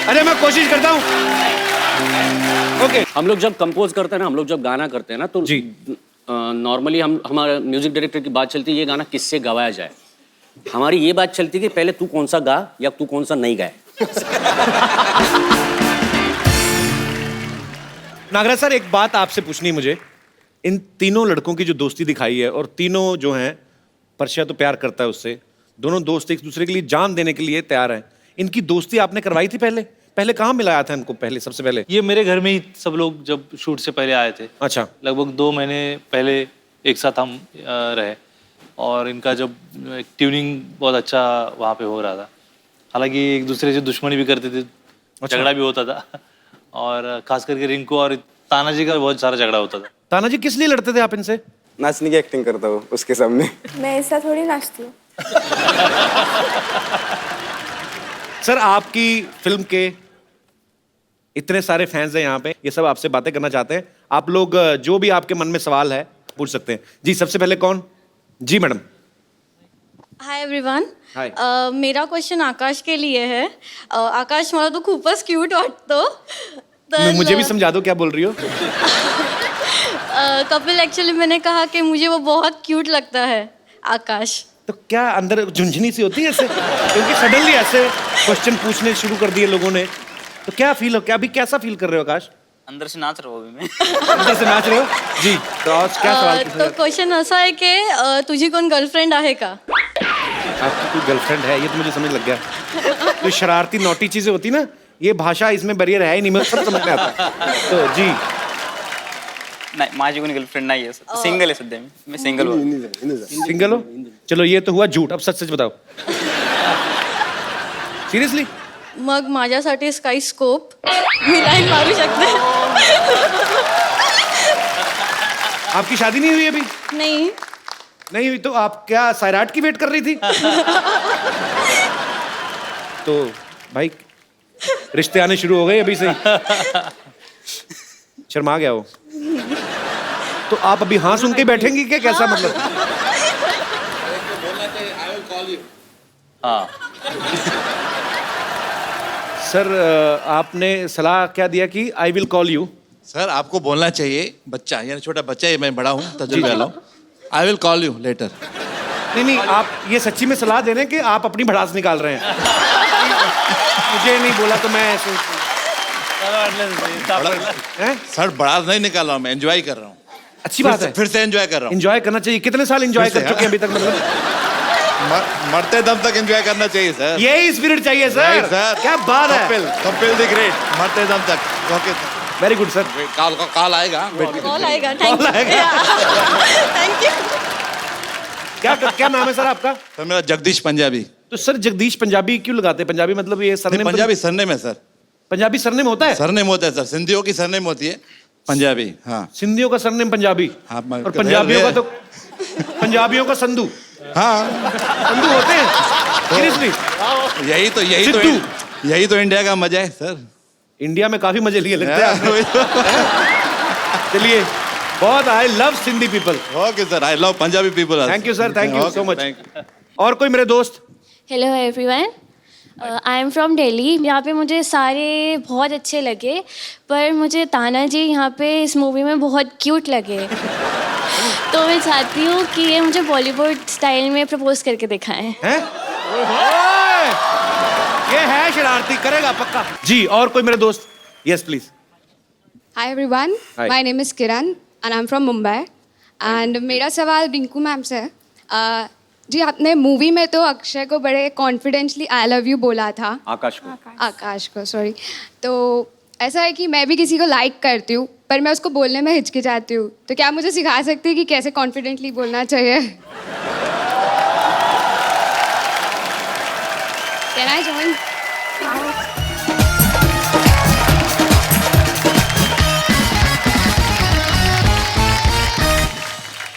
अरे मैं कोशिश करता हूँ। ओके। हम लोग जब कंपोज करते हैं ना, हम लोग जब गाना करते हैं ना, तो जी नॉर्मली हमारे म्यूजिक डायरेक्टर की बात चलती है ये गाना किससे गवाया जाए। हमारी ये बात चलती है कि पहले तू कौन सा गा या तू कौन सा नहीं गाए। नागराज सर, एक बात आपसे पूछनी मुझे, इन तीनों लड़कों की जो दोस्ती दिखाई है, और तीनों जो हैं, परशिया तो प्यार करता है उससे, दोनों दोस्त एक दूसरे के लिए जान देने के लिए तैयार हैं। इनकी दोस्ती आपने करवाई थी पहले कहाँ मिलाया था इनको पहले, सबसे पहले? ये मेरे घर में ही सब लोग जब शूट से पहले आए थे। अच्छा। लगभग 2 महीने पहले एक साथ हम रहे, और इनका जब ट्यूनिंग बहुत अच्छा वहाँ पे हो रहा था। हालांकि एक दूसरे से दुश्मनी भी करते थे, झगड़ा भी होता था, और खास करके रिंकू और तानाजी का बहुत सारा झगड़ा होता था। तानाजी किस लिए लड़ते थे आप इनसे? नाचने की एक्टिंग करता हूँ उसके सामने। मैं ऐसा थोड़ी नाचती हूँ। सर, आपकी फिल्म के इतने सारे फैंस हैं यहाँ पे, ये सब आपसे बातें करना चाहते हैं। आप लोग जो भी आपके मन में सवाल है पूछ सकते हैं। जी, सबसे पहले कौन? जी मैडम। Hi everyone. हाय। मेरा क्वेश्चन आकाश के लिए है। आकाश, मला तो खूपच क्यूट वाटतो। मुझे भी समझा दो क्या बोल रही हो। कपिल, एक्चुअली मैंने कहा कि मुझे वो बहुत क्यूट लगता है आकाश। तो क्या अंदर झुंझुनी सी होती है ऐसे, क्योंकि सडनली ऐसे क्वेश्चन पूछने शुरू कर दिए लोगों ने, तो क्या फील हो, क्या अभी कैसा फील कर रहे हो आकाश? अंदर से नाच रहा हूँ अभी मैं। अंदर से नाच रहे हो जी। तो आज क्या सवाल पूछा? तो क्वेश्चन ऐसा है कि तुझी कोण गर्लफ्रेंड आहे का? आपकी कोई गर्लफ्रेंड है, ये तो मुझे समझ लग गया। तो शरारती नोटी चीजें होती ना, ये भाषा इसमें बैरियर है ही नहीं, मुझे सब समझ में आता है। तो जी नाही, माझी कोणी गर्लफ्रेंड नाही आहे, सिंगल आहे सध्या मी सिंगल हूँ। सिंगल हो? चलो ये तो हुआ झूठ, अब सच सच बताओ। सीरियसली? मग माझ्यासाठी काही स्कोप? मी लाईन मारू शकते? आपकी शादी नहीं हुई अभी? नहीं हुई तो आप क्या सैराट की वेट कर रही थी? तो भाई रिश्ते आने शुरू हो गए अभी से ही। शर्मा गया वो। तो आप अभी हाँ सुन के बैठेंगी क्या, कैसा मतलब? हाँ। सर, आपने सलाह क्या दिया कि I will call you? Sir, आपको बोलना चाहिए, बच्चा यानी छोटा बच्चा है, मैं बड़ा हूँ, तजुर्बे वाला हूँ। I will call you later. नहीं आप ये सच्ची में सलाह दे रहे हैं कि आप अपनी भड़ास निकाल रहे हैं? मुझे नहीं बोला तो मैं ऐसे सर बड़ा नहीं निकाल रहा हूँ, मैं एंजॉय कर रहा हूँ। अच्छी बात है, फिर से एंजॉय कर रहा हूँ। एंजॉय करना चाहिए। कितने साल एंजॉय कर चुके हैं अभी तक? मतलब मरते दम तक एंजॉय करना चाहिए सर। यही स्पिरिट चाहिए सर। सर क्या बात है। कपिल द ग्रेट, मरते दम तक। Okay very good sir. Call आएगा। कॉल आएगा। Thank you. क्या नाम है सर आपका? सर मेरा जगदीश पंजाबी। तो सर जगदीश पंजाबी क्यों लगाते हैं? पंजाबी मतलब ये सरनेम? पंजाबी सरनेम है सर। पंजाबी सरनेम होता है? सरनेम होता है सर, सिंधियों की सरनेम होती है पंजाबी। हाँ, सिंधियों का सरनेम पंजाबी। हाँ, और पंजाबियों का तो पंजाबियों का संधू। हाँ संधू होते हैं सीरियसली। यही तो इंडिया का मजा है सर। इंडिया में काफी मजे लिए लगते हैं। चलिए बहुत, I love Sindhi people. Okay sir, I love Punjabi people. Thank you sir, thank you so much. और कोई मेरे दोस्त? Hello everyone, I am from Delhi. यहाँ पे मुझे सारे बहुत अच्छे लगे, पर मुझे ताना जी यहाँ पे इस मूवी में बहुत क्यूट लगे। तो मैं चाहती हूँ कि ये मुझे बॉलीवुड स्टाइल में प्रपोज करके दिखाएं। हैं? ये है शरारती, करेगा पक्का जी। और कोई मेरे दोस्त? Yes please. Hi everyone, Hi. My name is Kiran and I am from Mumbai. And मेरा सवाल रिंकू मैम से है। जी आपने मूवी में तो अक्षय को बड़े कॉन्फिडेंटली आई लव यू बोला था। आकाश को सॉरी। तो ऐसा है कि मैं भी किसी को लाइक करती हूँ, पर मैं उसको बोलने में हिचकिचाती हूँ। तो क्या मुझे सिखा सकती है कि कैसे कॉन्फिडेंटली बोलना चाहिए? Can I join?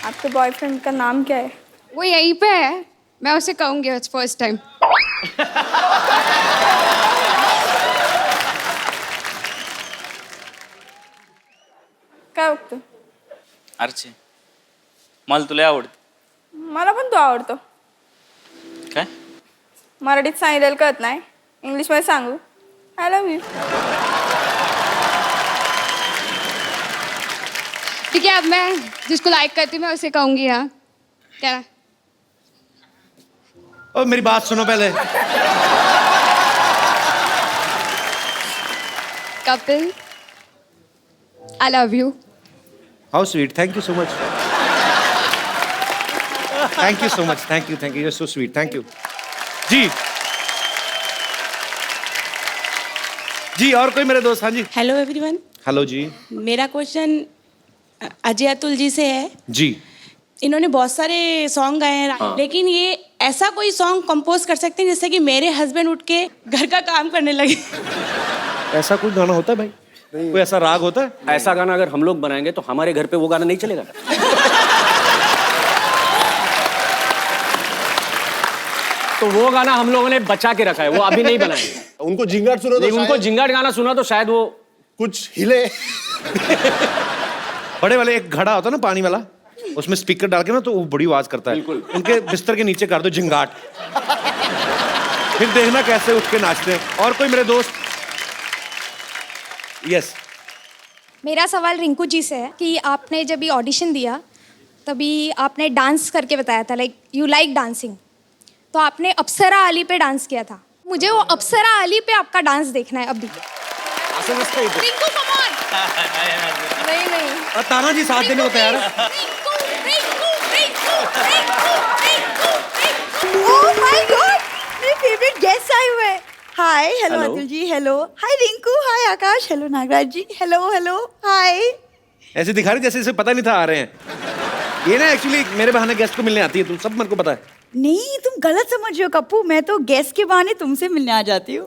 आपके बॉयफ्रेंड का नाम क्या है? वो यहीं पे है, मैं उसे कहूँगी इट्स फर्स्ट टाइम। काय बघतो? अर्चे मला तुला आवडते. मला पण तो आवडतो. काय? मराठीत सांगितलेलं कळत नाही, इंग्लिशमध्ये सांगू? I love you. ठीक है, अब मैं जिसको लाइक करती हूँ मैं उसे कहूँगी। हाँ क्या? ओ मेरी बात सुनो पहले। Kapil, I love you. How sweet, thank you so much. Thank you so much, thank you, you are so sweet, thank you जी। जी और कोई मेरे दोस्त? हाँ जी। Hello everyone. हेलो जी। मेरा क्वेश्चन अजय अतुल जी से है जी। इन्होंने बहुत सारे सॉन्ग गाए हैं, हाँ। लेकिन ये ऐसा कोई सॉन्ग कंपोज कर सकते हैं जिससे कि मेरे हस्बैंड उठ के घर का काम करने लगे। ऐसा कोई गाना होता है भाई? कोई ऐसा राग होता है? ऐसा गाना अगर हम लोग बनाएंगे तो हमारे घर पे वो गाना नहीं चलेगा। तो वो गाना हम लोगों ने बचा के रखा है, वो अभी नहीं बनाएंगे। उनको जिंगाट सुना तो उनको जिंगाट गाना सुना तो शायद वो कुछ हिले। बड़े वाले एक घड़ा होता है ना पानी वाला, उसमें स्पीकर डाल के ना तो वो बड़ी आवाज करता है। उनके बिस्तर के नीचे कर दो जिंगाट, फिर देखना कैसे उठ के नाचते हैं। और कोई मेरे दोस्त? यस। मेरा सवाल रिंकू जी से है कि आपने जब ये ऑडिशन दिया तभी आपने डांस करके बताया था, लाइक यू लाइक डांसिंग, तो आपने अप्सरा अली पे डांस किया था। मुझे वो अप्सरा अली पे आपका डांस देखना है अभी। Rinku come on. नहीं और ताना जी साथ देने को तैयार है। ओह माय गॉड, मेरे फेवरेट गेस्ट आए हुए हैं। हाय, hello Hello. Atul ji, hello, हाय रिंकू, हाय आकाश, हेलो नागराज जी, हेलो हेलो, हाय। ऐसे दिखा रही जैसे इसे पता नहीं था आ रहे हैं। ये ना एक्चुअली मेरे बहाने गेस्ट को मिलने आती है, तुम सब मेरे को पता है। नहीं, तुम गलत समझ रहे हो कप्पू, मैं तो गेस्ट के बहाने तुमसे मिलने आ जाती हूँ।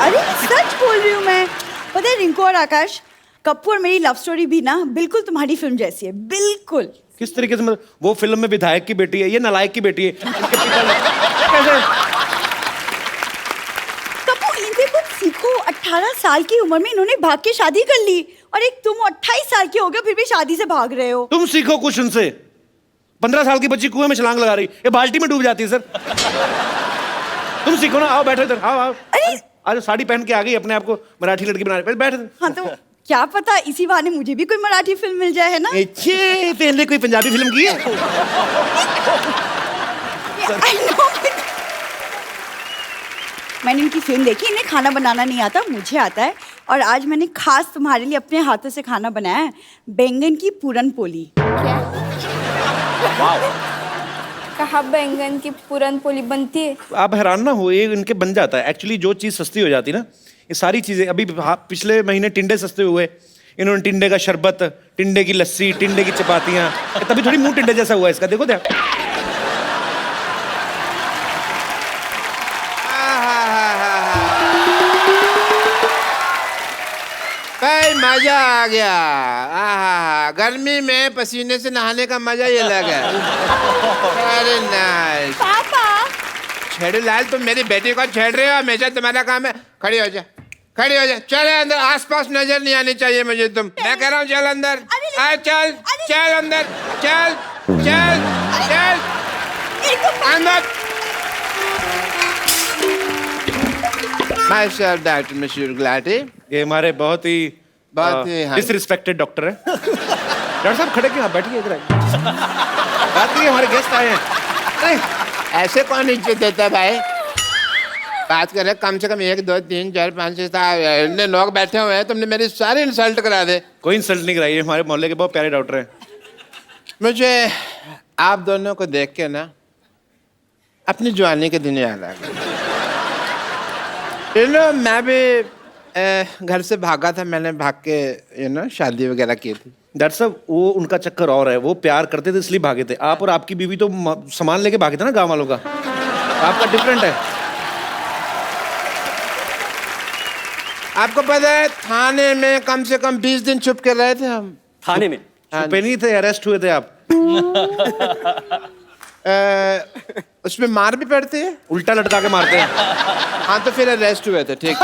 अरे सच बोल रही हूँ मैं। पता है रिंकू और आकाश, कप्पू और मेरी लव स्टोरी भी ना बिल्कुल तुम्हारी फिल्म जैसी है, बिल्कुल। किस तरीके से? मतलब वो फिल्म में विधायक की बेटी है, ये नालायक की बेटी है। कैसे? कप्पू इनसे कुछ सीखो। 18 साल की उम्र में इन्होंने भाग के शादी कर ली, और एक तुम 28 साल के हो गए फिर भी शादी से भाग रहे हो। तुम सीखो कुछ उनसे। 15 साल की बच्ची कुएं में छलांग लगा रही, ये बाल्टी में डूब जाती है सर। तुम सीखो ना, आओ बैठो इधर, आओ आओ। आज साड़ी पहन के आ गई, अपने आप को मराठी लड़की बना रही, बैठ। हाँ तो क्या पता इसी बहाने मुझे भी कोई मराठी फिल्म मिल जाए, है ना? अच्छे, पहले कोई पंजाबी फिल्म की है? I know. मैंने इनकी फिल्म देखी, इन्हें खाना बनाना नहीं आता, मुझे आता है। और आज मैंने खास तुम्हारे लिए अपने हाथों से खाना बनाया है, बैंगन की पूरन पोली। कहाँ बैंगन की पूरन पोली बनती है? आप हैरान ना हो, ये इनके बन जाता है। एक्चुअली जो चीज़ सस्ती हो जाती है ना, ये सारी चीज़ें अभी पिछले महीने टिंडे सस्ते हुए, इन्होंने टिंडे का शरबत, टिंडे की लस्सी, टिंडे की चपातियाँ, तभी थोड़ी मुंह टिंडे जैसा हुआ इसका, देखो क्या। भाई मजा आ गया। आहा, गर्मी में पसीने से नहाने का मजा ये लगा। अरे नाइस। पापा छेड़ू लाल, तुम मेरी बेटी को छेड़ रहे हो, हमेशा तुम्हारा काम है। खड़ी हो जा, खड़ी हो जा, चल अंदर, आसपास नजर नहीं आनी चाहिए मुझे तुम। मैं कह रहा हूँ चल अंदर, आ चल, चल अंदर, चल, चल, चल अंदर। Myself, Dr. Monsieur Gulati. ये हमारे बहुत ही डिसरिस्पेक्टेड डॉक्टर है। डॉक्टर साहब खड़े क्यों, आप बैठिए इधर। बात करिए, हमारे गेस्ट आए हैं। अरे ऐसे कौन इज्जत देता है भाई? बात कर रहे, कम से कम 1 2 3 4 5 6 7 लोग बैठे हुए हैं, तुमने मेरी सारी इंसल्ट करा दे। कोई इंसल्ट नहीं कराई, हमारे मोहल्ले के बहुत प्यारे डॉक्टर हैं। मुझे आप दोनों को देख के ना अपनी जवानी के दिन याद आ गए। मैं भी घर से भागा था, मैंने भाग के शादी वगैरह की थी। डॉक्टर साहब वो उनका चक्कर और है, वो प्यार करते थे इसलिए भागे थे। आप और आपकी बीवी तो सामान लेके भागे थे ना गांव वालों का, आपका डिफरेंट है। आपको पता है थाने में कम से कम 20 दिन छुप के रहे थे हम। थाने में छुपे नहीं थे, अरेस्ट हुए थे आप। उसमें मार भी पड़ती है, उल्टा लटका के मारते हैं। हाँ तो फिर अरेस्ट हुए थे, ठीक।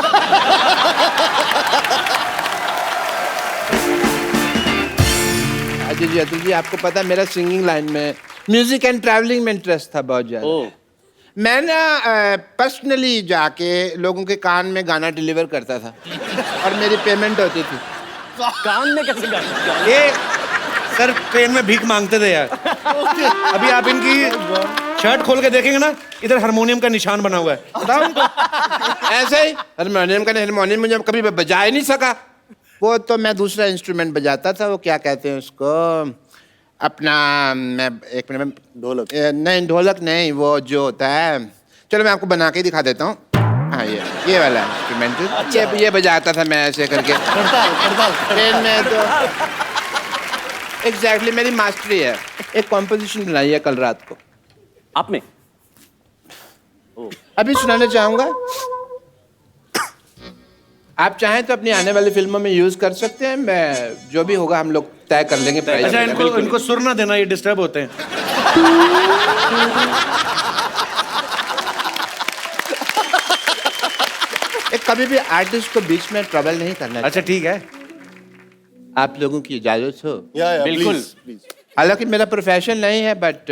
अजय जी, अतुल जी, आपको पता है मेरा सिंगिंग लाइन में, म्यूजिक एंड ट्रैवलिंग में इंटरेस्ट था बहुत ज्यादा। मैं ना पर्सनली जाके लोगों के कान में गाना डिलीवर करता था और मेरी पेमेंट होती थी। कान में कैसे गाना? ये सर ट्रेन में भीख मांगते थे यार। अभी आप इनकी शर्ट खोल के देखेंगे ना, इधर हारमोनियम का निशान बना हुआ है, बताओ उनको। ऐसे ही हारमोनियम मुझे कभी बजा ही नहीं सका। वो तो मैं दूसरा इंस्ट्रूमेंट बजाता था, वो क्या कहते हैं उसको, अपना, मैं एक मिनट, ढोलक नहीं, ढोलक नहीं, वो जो होता है, चलो मैं आपको बना के दिखा देता हूँ। हाँ ये वाला इंस्ट्रूमेंट, ये बजाता था मैं ऐसे करके ट्रेन में। तो एग्जैक्टली मेरी मास्टरी है। एक कॉम्पोजिशन बनाई है कल रात को आपने, अभी सुनाना चाहूंगा। आप चाहें तो अपनी आने वाली फिल्मों में यूज कर सकते हैं, मैं जो भी होगा हम लोग तय कर लेंगे प्राइस। अच्छा, इनको सुर ना देना, ये डिस्टर्ब होते हैं। कभी भी आर्टिस्ट को बीच में ट्रबल नहीं करना। अच्छा ठीक है, आप लोगों की इजाजत हो? बिल्कुल। हालांकि मेरा प्रोफेशन नहीं है, बट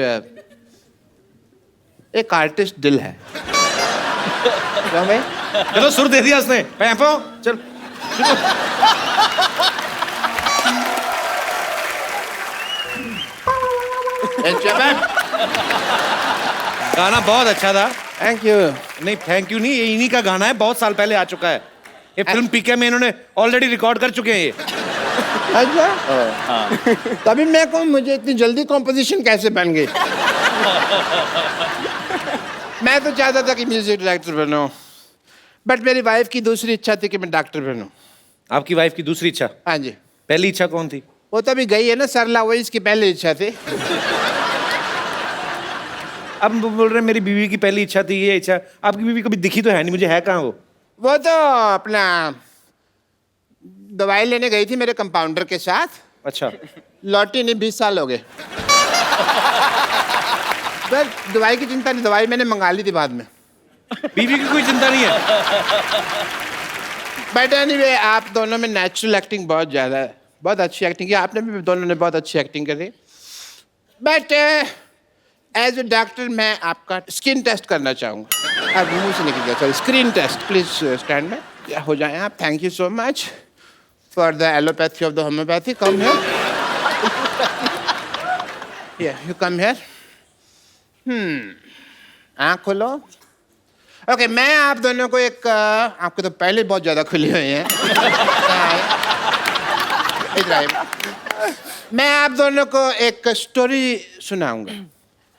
एक आर्टिस्ट दिल है। क्यों भाई? चलो सुर दे दिया उसने, पैंपो चल। गाना बहुत अच्छा था। Thank you. नहीं थैंक यू नहीं, ये इन्हीं का गाना है, बहुत साल पहले आ चुका है। ये फिल्म पीके में इन्होंने ऑलरेडी रिकॉर्ड कर चुके हैं ये। अच्छा, तभी मैं कहूँ मुझे इतनी जल्दी कॉम्पोजिशन कैसे बन गई। मैं तो चाहता था कि म्यूजिक डायरेक्टर बनूं, बट मेरी वाइफ की दूसरी इच्छा थी कि मैं डॉक्टर बनूं। आपकी वाइफ की दूसरी इच्छा? हाँ जी। पहली इच्छा कौन थी? वो तो अभी गई है ना सरला, वही इसकी पहली इच्छा थी। अब बोल रहे हैं मेरी बीवी की पहली इच्छा थी ये इच्छा। आपकी बीवी कभी दिखी तो है नहीं मुझे, है कहाँ वो तो अपना दवाई लेने गई थी मेरे कंपाउंडर के साथ। अच्छा। लौटी नहीं, 20 साल हो गए। सर दवाई की चिंता नहीं, दवाई मैंने मंगा ली थी बाद में। बीवी की कोई चिंता नहीं है। बट एनीवे, आप दोनों में नेचुरल एक्टिंग बहुत ज़्यादा है, बहुत अच्छी एक्टिंग की आपने भी, दोनों ने बहुत अच्छी एक्टिंग करी। बट एज ए डॉक्टर मैं आपका स्किन टेस्ट करना चाहूँगा। अब मुंह से निकल गया, sorry, screen test. Please stand में हो जाए आप। Thank you so much. for the allopathy of the homeopathy. Come here. Yeah, you come here. आँख खोलो. Okay, मैं आप दोनों को एक आपको तो पहले बहुत ज्यादा खुली हुई हैं. इधर आइए. मैं आप दोनों को एक स्टोरी सुनाऊंगा.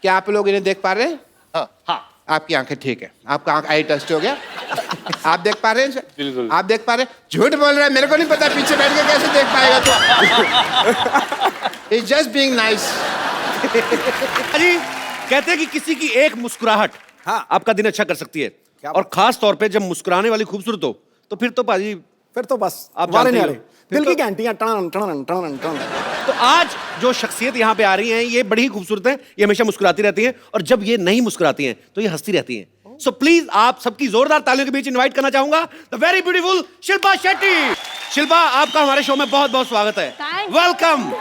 क्या आप लोग इन्हें देख पा रहे हैं? हाँ. आपकी आंखें ठीक है. आपका आंख आई टेस्ट हो गया. आप देख पा रहे हैं? बिल्कुल. आप देख पा रहे हैं? झूठ बोल रहा है. मेरे को नहीं पता पीछे बैठ के कैसे देख पाएगा तो. It's just being nice. जी कहते हैं कि किसी की एक मुस्कुराहट आपका दिन अच्छा कर सकती है. और खास तौर पे जब मुस्कुराने वाली खूबसूरत हो तो फिर तो पाजी फिर तो बस आप जानते ही हो. दिल की घंटियां टन टन टन टन. तो आज जो शख्सियत यहाँ पे आ रही हैं ये बड़ी ही खूबसूरत हैं. ये हमेशा मुस्कुराती रहती हैं और जब ये नहीं मुस्कुराती हैं तो ये हंसती रहती हैं. सो प्लीज आप सबकी जोरदार तालियों के बीच इनवाइट करना चाहूंगा the very beautiful Shilpa Shetty. Shilpa आपका हमारे शो में बहुत बहुत स्वागत है. वेलकम.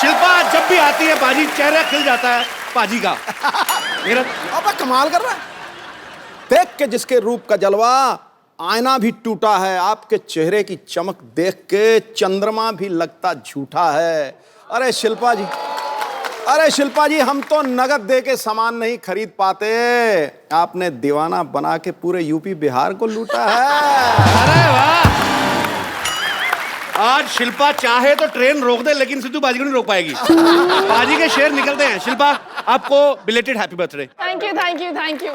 शिल्पा जब भी आती है पाजी चेहरा खिल जाता है पाजी का. मेरा अब कमाल कर रहा है. देख के जिसके रूप का जलवा आईना भी टूटा है. आपके चेहरे की चमक देख के चंद्रमा भी लगता झूठा है. अरे शिल्पा जी, अरे शिल्पा जी, हम तो नगद दे के सामान नहीं खरीद पाते. आपने दीवाना बना के पूरे यूपी बिहार को लूटा है. अरे वाह. आज शिल्पा चाहे तो ट्रेन रोक दे लेकिन सिद्धू बाजी को नहीं रोक पाएगी. बाजी के शेर निकलते हैं. शिल्पा आपको belated happy birthday. Thank you thank you thank you.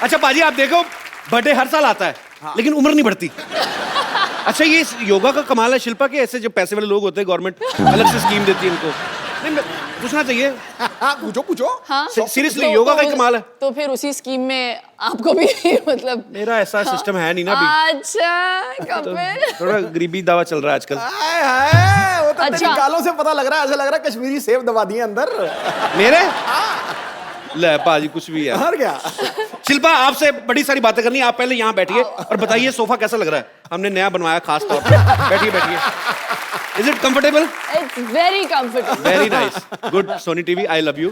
अच्छा बाजी आप देखो बर्थडे हर साल आता है लेकिन उम्र नहीं बढ़ती. अच्छा ये योगा का कमाल है शिल्पा के. ऐसे जो पैसे वाले लोग होते हैं गवर्नमेंट अलग से स्कीम देती है इनको. नहीं पूछना चाहिए. पूछो पूछो. हाँ सीरियसली योगा का ही कमाल है. तो फिर उसी स्कीम में आपको भी मतलब मेरा ऐसा सिस्टम है नहीं ना अभी. अच्छा कपिल थोड़ा गरीबी दावा चल रहा है आजकल. वो तो तेरी गालों से पता लग रहा है. ऐसा लग रहा है कश्मीरी सेब दबा दिए अंदर मेरे. ले पाजी कुछ भी है. हार गया. शिल्पा आपसे बड़ी सारी बातें करनी. आप पहले यहाँ बैठिए और बताइए सोफा कैसा लग रहा है. हमने नया बनवाया खास तौर पे. बैठिए बैठिए. Is it comfortable? It's very comfortable. Very nice. Good. Sony TV I love you.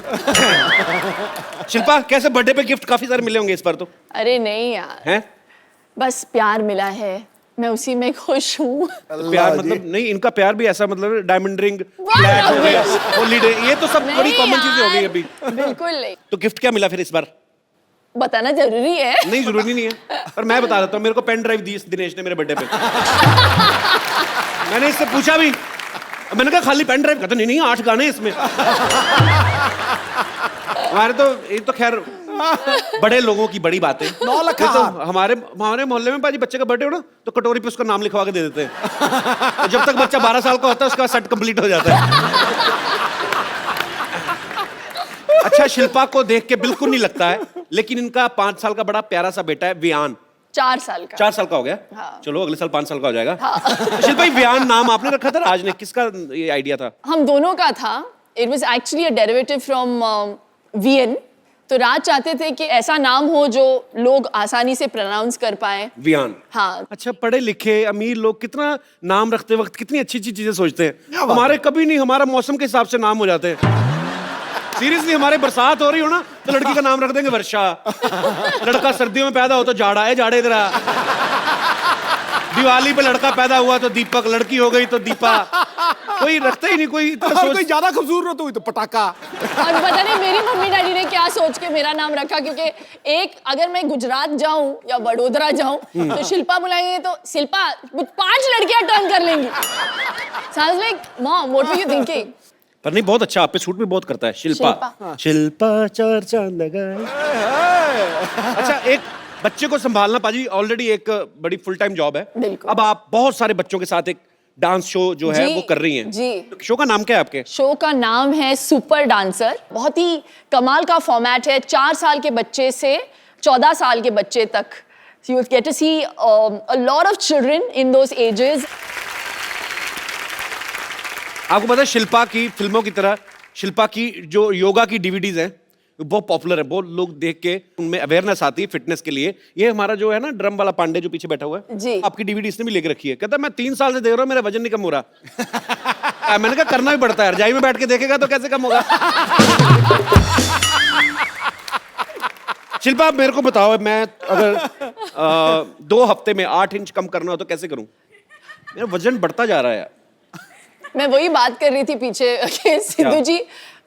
Shilpa कैसे बर्थडे पे गिफ्ट काफी सारे मिले होंगे इस बार तो. अरे नहीं यार हैं? बस प्यार मिला है. मैं उसी में खुश हूँ. प्यार मतलब नहीं इनका प्यार भी ऐसा मतलब डायमंड रिंग फ्लैट हो गया हॉलीडे ये तो सब बड़ी कॉमन चीजें हो गई अभी. बिल्कुल नहीं. तो गिफ्ट क्या मिला फिर इस बार? बताना जरूरी है? नहीं जरूरी नहीं है पर मैं बता देता हूँ. मेरे को पेन ड्राइव दी दिनेश ने मेरे बर्थडे पे. मैंने इससे पूछा भी. मैंने कहा खाली पेन ड्राइव. कहता नहीं नहीं 8 गाने इसमें. हमारे तो ये तो खैर बड़े लोगों की बड़ी बात है. 9 लाख तो हमारे मोहल्ले में पाजी बच्चे का बर्थडे हो ना तो कटोरी पे उसका नाम लिखवा के दे देते हैं. तो जब तक बच्चा 12 साल का होता है उसका सेट कंप्लीट हो जाता है. अच्छा शिल्पा को देख के बिल्कुल नहीं लगता है लेकिन इनका 5 साल का बड़ा प्यारा सा बेटा है वियान. 4 साल का. 4 साल का हो गया. हाँ. चलो अगले साल 5 साल का हो जाएगा. हाँ. तो शिल्पा वियान नाम आपने रखा था राज ने. किसका ये आइडिया था? हम दोनों का था. It was actually a derivative from VN. तो राज चाहते थे कि ऐसा नाम हो जो लोग आसानी से प्रोनाउंस कर पाए. वियान. हाँ. अच्छा पढ़े लिखे अमीर लोग कितना नाम रखते वक्त कितनी अच्छी अच्छी चीजें सोचते हैं. हमारे कभी नहीं. हमारा मौसम के हिसाब से नाम हो जाते हैं. सीरियसली हमारे बरसात हो रही हो ना तो लड़की का नाम रख देंगे वर्षा. लड़का सर्दियों में पैदा हो तो जाड़ा है जाड़े इधर. दिवाली पे लड़का पैदा हुआ तो दीपक. लड़की हो गई तो दीपा. कोई रखता ही नहीं कोई. कोई ज्यादा खूबसूरत हुई तो पटाखा. और पता नहीं मेरी मम्मी डैडी ने क्या सोच के मेरा नाम रखा क्योंकि एक अगर मैं गुजरात जाऊं या वडोदरा जाऊं तो शिल्पा बुलाएंगे तो शिल्पा 5 लड़कियां टर्न कर लेंगी. Sounds like mom, what were you thinking? पर नहीं बहुत अच्छा. आप पे सूट भी बहुत करता है शिल्पा. शिल्पा 4 चांद लगाए. अच्छा एक बच्चे को संभालना पाजी ऑलरेडी एक बड़ी फुल टाइम जॉब है. अब आप बहुत सारे बच्चों के साथ एक डांस शो जो है वो कर रही हैं. जी. तो शो का नाम क्या है आपके? शो का नाम है सुपर डांसर. बहुत ही कमाल का फॉर्मेट है. 4 साल के बच्चे से 14 साल के बच्चे तक. So you get to see a lot of children in those ages. आपको पता है शिल्पा की फिल्मों की तरह शिल्पा की जो योगा की डीवीडीज हैं बहुत पॉपुलर है. बहुत लोग देख के उनमें अवेयरनेस आती है फिटनेस के लिए. ये हमारा जो है ना ड्रम वाला पांडे जो पीछे बैठा हुआ है जी. आपकी डीवीडी इसने भी लेके रखी है. कहता मैं 3 साल से देख रहा हूँ मेरा वजन नहीं कम हो रहा. मैंने कहा करना भी पड़ता है. रजाई में बैठ के देखेगा तो कैसे कम होगा. शिल्पा मेरे को बताओ, मैं अगर 2 हफ्ते में 8 इंच कम करना हो तो कैसे करूं? मेरा वजन बढ़ता जा रहा है यार। मैं वही बात कर रही थी पीछे कि सिद्धू जी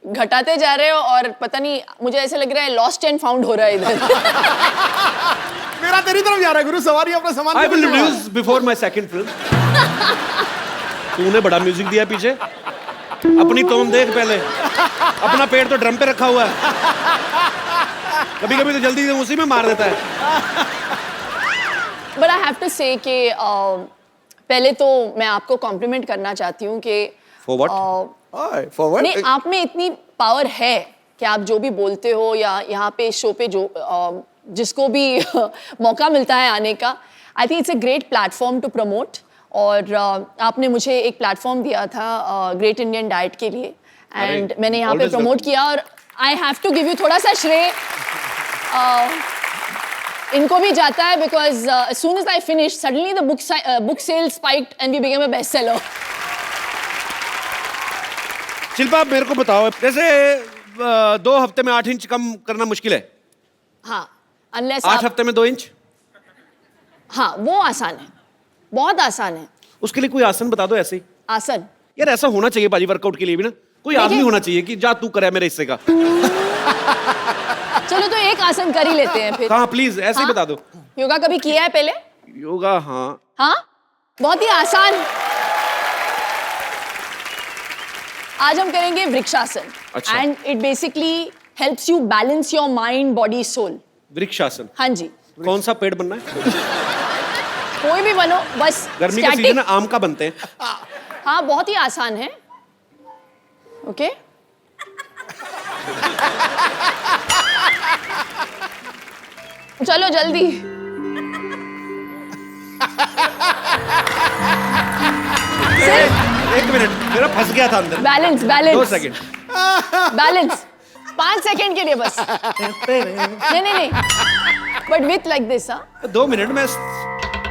घटाते जा रहे हो और पता नहीं, मुझे ऐसे लग रहा है लॉस्ट एंड फाउंड हो रहा है इधर। मेरा तेरी तरफ जा रहा है गुरु, सवारी अपना सामान। I will reduce before my second film. तूने बड़ा म्यूजिक दिया पीछे, अपनी टोन देख पहले, अपना पेड़ तो ड्रम पे रखा हुआ है, कभी कभी तो जल्दी से उसी में मार देता है। But I have to say कि पहले तो मैं आपको कॉम्प्लीमेंट करना चाहती हूँ कि For what? For what? नहीं, आप में इतनी पावर है कि आप जो भी बोलते हो या यहाँ पे शो पे जो जिसको भी मौका मिलता है आने का, I think it's a great platform to promote. और आपने मुझे एक प्लेटफॉर्म दिया था ग्रेट इंडियन डाइट के लिए, एंड मैंने यहाँ पे प्रमोट किया, और I have to give you थोड़ा सा श्रेय इनको भी जाता है, because as soon as I finished, suddenly the book sales spiked and we became a bestseller. Shilpa मेरे को बताओ, जैसे 2 हफ्ते में 8 इंच कम करना मुश्किल है। हाँ, unless 8 हफ्ते में 2 इंच? हाँ, वो आसान है, बहुत आसान है। उसके लिए कोई आसन बता दो ऐसे ही। आसन यार ऐसा होना चाहिए बाजी, वर्कआउट के लिए भी ना कोई आदमी होना चाहिए कि जा तू करे मेरे हिस्से का। चलो तो एक आसन कर ही लेते हैं फिर। हाँ प्लीज ऐसे ही बता दो। योगा कभी किया है पहले? योगा हाँ। हाँ, बहुत ही आसान। आज हम करेंगे वृक्षासन। अच्छा। And it basically helps you balance your mind, body, soul. वृक्षासन? हाँ जी। कौन सा पेड़ बनना है? कोई भी बनो, बस गर्मी का सीजन है, आम का बनते हैं। हाँ, बहुत ही आसान है। ओके चलो जल्दी। एक मिनट, मेरा फंस गया था अंदर। Balance balance 2 second balance 5 second के लिए बस। नहीं नहीं नहीं, but with like this. 2 minute में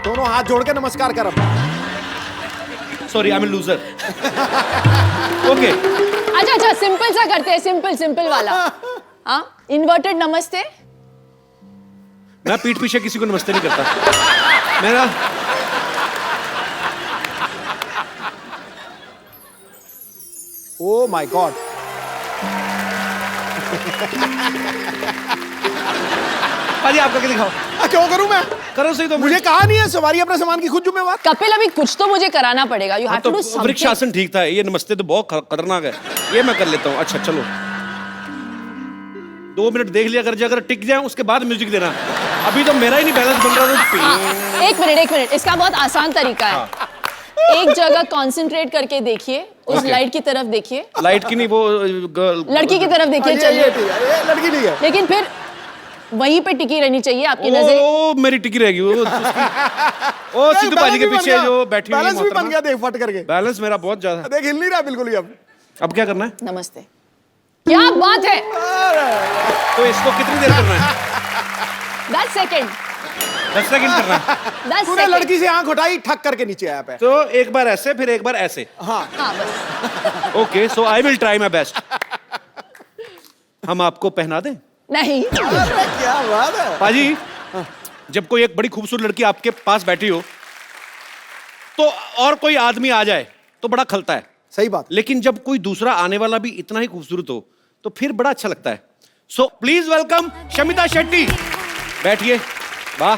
दोनों हाथ जोड़ के नमस्कार कर। Sorry I am loser. Okay अच्छा अच्छा, सिंपल सा करते हैं, सिंपल सिंपल वाला। हाँ, इन्वर्टेड नमस्ते। मैं पीठ पीछे किसी को नमस्ते नहीं करता। मेरा ओ माय गॉड। पाजी आपका क्या दिखाओ। क्यों करूं मैं? करो सही तो। मुझे कहा नहीं है सवारी अपने सामान की खुद जिम्मेवार। कपिल अभी कुछ तो मुझे कराना पड़ेगा। You have to do something. वृक्षासन ठीक था, ये नमस्ते तो बहुत खतरनाक है, ये मैं कर लेता हूँ। अच्छा चलो 2 मिनट देख लिया कर, अगर टिक जाए उसके बाद म्यूजिक देना। अभी तो मेरा ही नहीं बैलेंस बन रहा था। एक मिनट, इसका बहुत आसान तरीका है। एक जगह कंसंट्रेट करके देखिए, उस लाइट की तरफ देखिए। लाइट की नहीं, वो लड़की की तरफ देखिए। चलिए, लड़की नहीं है, लेकिन फिर वहीं पे टिकी रहनी चाहिए आपकी नजर। ओ मेरी टिकी रहेगी वो। ओ सिद्धू पाजी के पीछे जो बैठी हुई है। बैलेंस भी बन गया, देख फट करके। बैलेंस मेरा बहुत ज्यादा। देख हिल नहीं रहा बिल्कुल ही। अब क्या करना है? नमस्ते। क्या बात है। तो इसको कितनी देर करना है? 10 सेकंड। 10 सेकंड करना है। 10 तूने सेकंड। लड़की से आंख उठाई, ठक करके नीचे आया पे। तो एक बार ऐसे, फिर एक बार ऐसे। हाँ हाँ बस। Okay, so I will try my best. हम आपको पहना दें? नहीं। क्या बात है पाजी। जब कोई एक बड़ी खूबसूरत लड़की आपके पास बैठी हो तो और कोई आदमी आ जाए तो बड़ा खलता है। सही बात। लेकिन जब कोई दूसरा आने वाला भी इतना ही खूबसूरत हो तो फिर बड़ा अच्छा लगता है। So please welcome Shamita Shetty. बैठिए। वाह,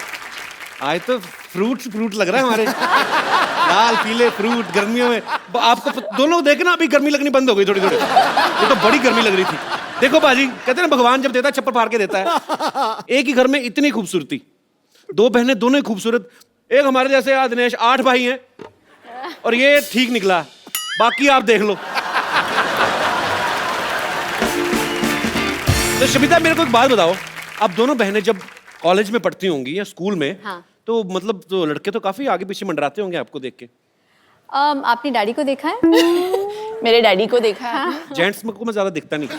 आज तो फ्रूट लग रहा है हमारे। लाल पीले फ्रूट गर्मियों में। आपको दोनों देखे ना, अभी गर्मी लगनी बंद हो गई थोड़ी थोड़ी। ये तो बड़ी गर्मी लग रही थी। देखो बाजी, कहते हैं ना भगवान जब देता है चप्पल फाड़ के देता है। एक ही घर में इतनी खूबसूरती, 2 बहनें दोनों ही खूबसूरत। एक हमारे जैसे दिनेश 8 भाई हैं और ये ठीक निकला, बाकी आप देख लो। तो शमिता मेरे को एक बात बताओ, आप दोनों बहनें जब कॉलेज में पढ़ती होंगी या स्कूल में, हाँ। तो मतलब तो लड़के तो काफी आगे पीछे मंडराते होंगे आपको देख के। आपने डैडी को देखा है? मेरे डैडी को देखा है। जेंट्स को मैं ज्यादा दिखता नहीं।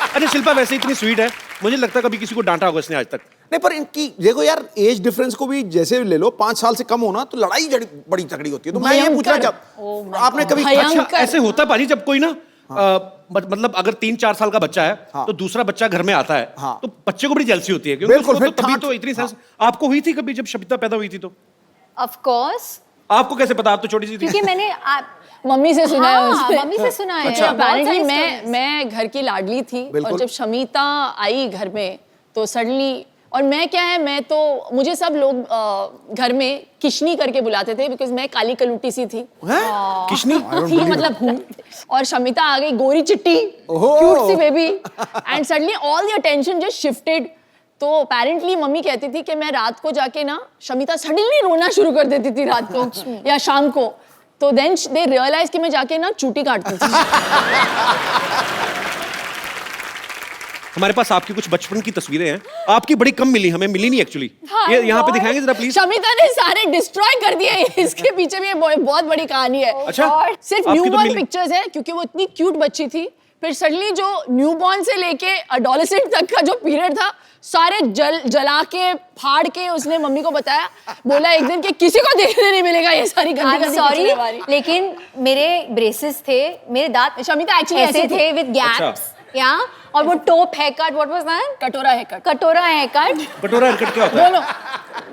अच्छा शिल्पा वैसे इतनी स्वीट है, मुझे लगता है कभी किसी को डांटा होगा इसने आज तक। नहीं, पर इनकी देखो यार, एज डिफरेंस को भी जैसे ले लो, 5 साल से कम होना तो लड़ाई बड़ी तगड़ी होती है। तो मैं ये पूछना चाहता, आपने कभी अच्छा ऐसे होता है पाजी, जब कोई ना मतलब अगर 3-4 साल का बच्चा है तो दूसरा बच्चा घर में आता है तो बच्चे को बड़ी जेलसी होती है क्योंकि बिल्कुल, उसको फिर तो तभी तो इतनी सेंस आपको हुई थी कभी जब शबिता पैदा हुई थी तो? Of course. आपको कैसे पता? आप तो छोटी सी थी। क्योंकि मैंने मम्मी से सुना है उससे। मम्मी से सुना है। अच्छा, बहुत सारी apparently stories। मैं घर की लाडली थी बिल्कुल। और जब शमीता आई घर में तो सडनली, और मैं क्या है, मैं तो मुझे सब लोग घर में किशनी करके बुलाते थे बिकॉज मैं काली कलूटी सी थी। किशनी थी मतलब हूँ। और शमिता आ गई गोरी चिट्टी क्यूट सी baby and suddenly all the attention just shifted. तो अपेरेंटली मम्मी कहती थी कि मैं रात को जाके ना, शमिता सडनली रोना शुरू कर देती थी रात को या शाम को, तो देन दे रियलाइज कि मैं जाके ना चूटी काटती थी। हमारे पास आपकी कुछ बचपन की तस्वीरें हैं, आपकी बड़ी कम मिली, हमें मिली नहीं एक्चुअली। ये यहाँ पे दिखाएंगे जरा प्लीज। शमिता ने सारे डिस्ट्रॉय कर दिए, इसके पीछे भी बहुत बड़ी कहानी है। अच्छा, सिर्फ आपकी तो न्यूबॉर्न मिली। पिक्चर्स है क्योंकि वो इतनी क्यूट बच्ची थी। फिर सडनली जो न्यूबॉर्न से लेके एडोलेसेंट तक का जो पीरियड था, सारे जला के फाड़ के उसने मम्मी को बताया, बोला एक दिन कि किसी को देखने नहीं मिलेगा ये सारी गंदी सॉरी, पिक्चरें। लेकिन मेरे ब्रेसेस थे, मेरे दांत शमिता एक्चुअली ऐसे थे विद गैप्स या, और वो top hair cut, what was that? कटोरा हेयर कट। कटोरा हेयर कट। कटोरा हेयर कट क्या होता है? दोनों।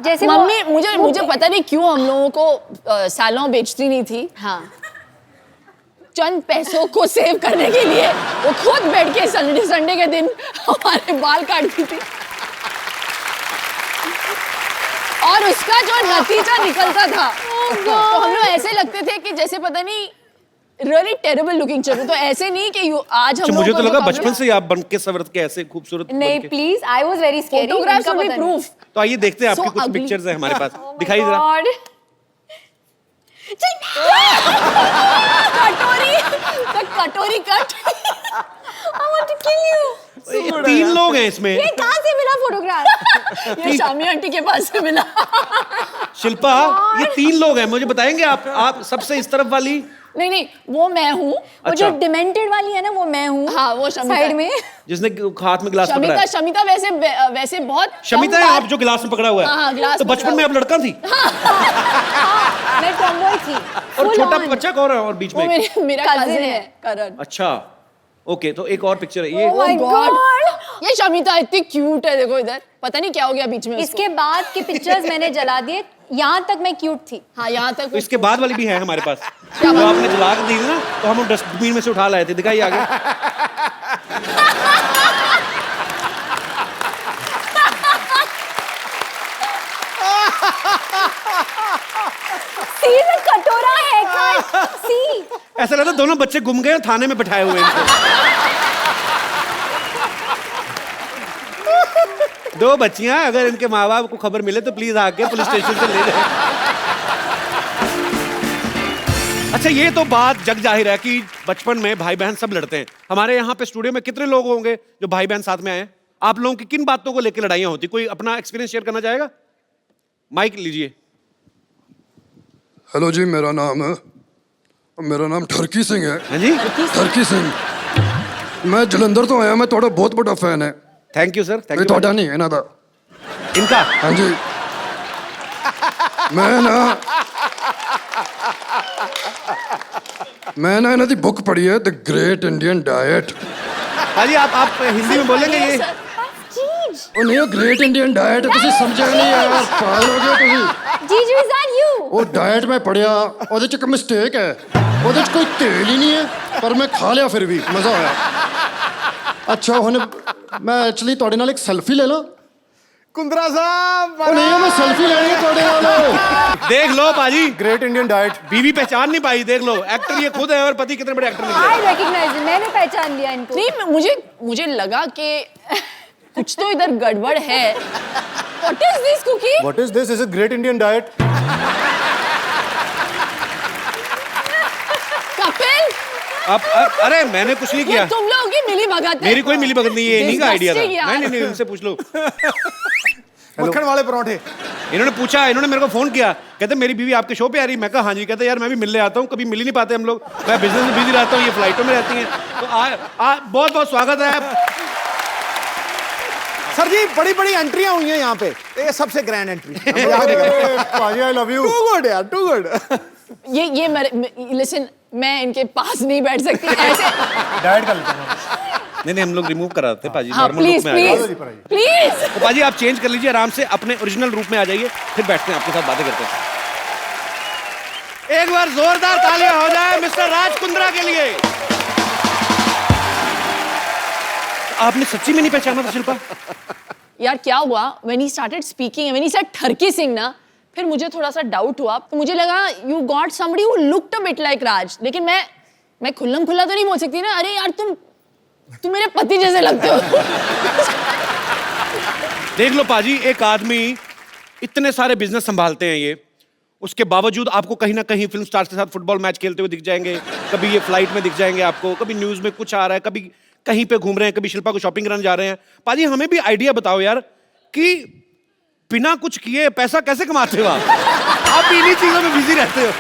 जैसे मम्मी मुझे पता नहीं क्यों हम लोगों को सैलून बेचती नहीं थी। हाँ, चंद पैसों को सेव करने के लिए वो खुद बैठ के संडे के दिन हमारे बाल काटती थी और उसका जो नतीजा निकलता था तो हम लोग ऐसे लगते थे कि जैसे पता नहीं रियली टेरेबल लुकिंग चल। तो ऐसे नहीं कि आज हम मुझे तो लगा लोग बचपन से ही आप बन के संवरत के ऐसे खूबसूरत नहीं please, I was very scary. Photographs में प्रूफ। तो आइए देखते हैं आपकी So कुछ ugly. पिक्चर्स हैं हमारे पास, दिखाइए जरा। कटोरी cut. I want to kill you. 3 लोग हैं इसमें। ये कहाँ से मिला फोटोग्राफ? ये शामी आंटी के पास से मिला। शिल्पा, ये 3 लोग हैं, मुझे बताएंगे आप सबसे इस तरफ वाली? नहीं, वो मैं हूँ। वो जो डिमेंटेड वाली है ना, वो मैं हूँ। हाँ, वो शमिता साइड में। जिसने हाथ में गिलास पकड़ा है। शमिता वैसे बहुत शमिता है आप जो गिलास में पकड़ा हुआ है। हाँ, गिलास तो बचपन में आप लड़का थी? मैं टॉमबॉय थी। और छोटा बच्चा कौन है और बीच वो में? मेरा कजिन है करण। अच्छा, ओके, तो एक और पिक्चर है ये। Oh my God! ये शमिता इतनी क्यूट है, देखो इधर, पता नहीं क्या हो गया बीच में। इसके बाद के पिक्चर्स मैंने जला दिए, यहाँ तक मैं क्यूट थी। हाँ, यहाँ तक। तो इसके बाद वाली भी है हमारे पास, जो आपने जला के दी ना, तो हम डस्टबिन में से उठा लाए थे। दिखाइए आगे। सी द कटोरा है कट, सी। ऐसा लगता है दोनों बच्चे गुम गए और थाने में बैठाए हुए हैं इनको। 2 बच्चियां, अगर इनके माँ बाप को खबर मिले तो प्लीज आके पुलिस स्टेशन से ले जाए। अच्छा, ये तो बात जग जाहिर है कि बचपन में भाई बहन सब लड़ते हैं। हमारे यहाँ पे स्टूडियो में कितने लोग होंगे जो भाई बहन साथ में आए हैं? आप लोगों की किन बातों को लेकर लड़ाइयाँ होती? कोई अपना एक्सपीरियंस शेयर करना चाहेगा? माइक लीजिए। हेलो जी, मेरा नाम ठरकी सिंह है। हाँ जी, ठरकी सिंह। मैं जलंधर तो आया, मैं थोड़ा बहुत बड़ा फैन है। Thank you sir. Thank you. थोड़ा नहीं है ना था इनका? हाँ जी, मैं ना इन्हों की बुक पढ़ी है, द ग्रेट इंडियन डाइट। हाँ जी, आप हिंदी में बोलेंगे ये? ਉਹ ਨਹੀਂ ਉਹ ਗ੍ਰੇਟ ਇੰਡੀਅਨ ਡਾਈਟ ਤੁਸੀਂ ਸਮਝਿਆ ਨਹੀਂ ਯਾਰ, ਪਾਗਲ ਹੋ ਗਏ ਤੁਸੀਂ। जीजू इज दैट यू? ਉਹ ਡਾਈਟ ਮੈਂ ਪੜਿਆ, ਉਹਦੇ ਚ ਇੱਕ ਮਿਸਟੇਕ ਹੈ, ਉਹਦੇ ਚ ਕੋਈ ਤੇਲ ਹੀ ਨਹੀਂ ਹੈ, ਪਰ ਮੈਂ ਖਾ ਲਿਆ ਫਿਰ ਵੀ ਮਜ਼ਾ ਆਇਆ। ਅੱਛਾ, ਹੁਣ ਮੈਂ ਐਕਚੁਅਲੀ ਤੁਹਾਡੇ ਨਾਲ ਇੱਕ ਸੈਲਫੀ ਲੈ ਲਾਂ? कुंद्रा साहब, ਉਹ ਨਹੀਂ, ਮੈਂ ਸੈਲਫੀ ਲੈਣੀ ਹੈ ਤੁਹਾਡੇ ਨਾਲ। देख लो पाजी, ग्रेट इंडियन डाइट। बीवी पहचान नहीं पाई, देख लो, एक्टर ये खुद है और पति कितने बड़े एक्टर निकले। आई रिकॉग्नाइज, मैंने पहचान लिया इनको। नहीं, मुझे लगा कि कुछ तो इधर गड़बड़ है। What is this cookie? What is this? Is a great Indian diet. Kapil, अरे मैंने कुछ नहीं ये किया। तुम लोगों की मिली भगत है। मेरी कोई मिली भगत नहीं, ये इन्हीं का आइडिया था। Disgusting यार। नहीं, इनसे पूछ लो। मक्खन वाले पराठे। इन्होंने पूछा, इन्होंने मेरे को फोन किया, कहते मेरी बीवी आपके शो पे आ रही। मैं कहा हाँ जी। कहते यार मैं भी मिलने आता हूँ, कभी मिल ही नहीं पाते हम लोग, मैं बिजनेस में बिजी रहता हूँ, ये फ्लाइटों में रहती हैं। तो बहुत बहुत स्वागत है सर जी। बड़ी बड़ी एंट्रियां हुई हैं यहाँ पे, ये सबसे ग्रैंड एंट्री। पाजी I love you. Too good यार, टू गुड। ये लिसन, मैं इनके पास नहीं बैठ सकती ऐसे। डाइट कर लेते हैं। नहीं हम लोग रिमूव करा देते पाजी, हाँ, नॉर्मल रूप में आ जाइए। प्लीज तो पाजी आप चेंज कर लीजिए आराम से, अपने ओरिजिनल रूप में आ जाइए, फिर बैठते हैं आपके साथ बातें करते हैं। एक बार जोरदार तालियां हो जाए मिस्टर राज कुंद्रा के लिए। आपने सच्ची में नहीं पहचाना था शिल्पा? यार क्या हुआ, when he started speaking, when he said ठरकी Singh ना, फिर मुझे थोड़ा सा डाउट हुआ, तो मुझे लगा you got somebody who looked a bit like Raj, लेकिन मैं खुल्लम खुल्ला तो नहीं बोल सकती ना, अरे यार तुम मेरे पति जैसे लगते हो। देख लो पाजी, एक आदमी इतने सारे बिजनेस संभालते हैं ये, उसके बावजूद आपको कहीं ना कहीं फिल्म स्टार्स के साथ फुटबॉल मैच खेलते हुए दिख जाएंगे, कभी ये फ्लाइट में दिख जाएंगे आपको, कभी न्यूज में कुछ आ रहा है, कभी कहीं पे घूम रहे हैं, कभी शिल्पा को शॉपिंग कराने जा रहे हैं। पाजी हमें भी आइडिया बताओ यार कि बिना कुछ किए पैसा कैसे कमाते हो आप भी इन्हीं चीजों में बिजी रहते हो।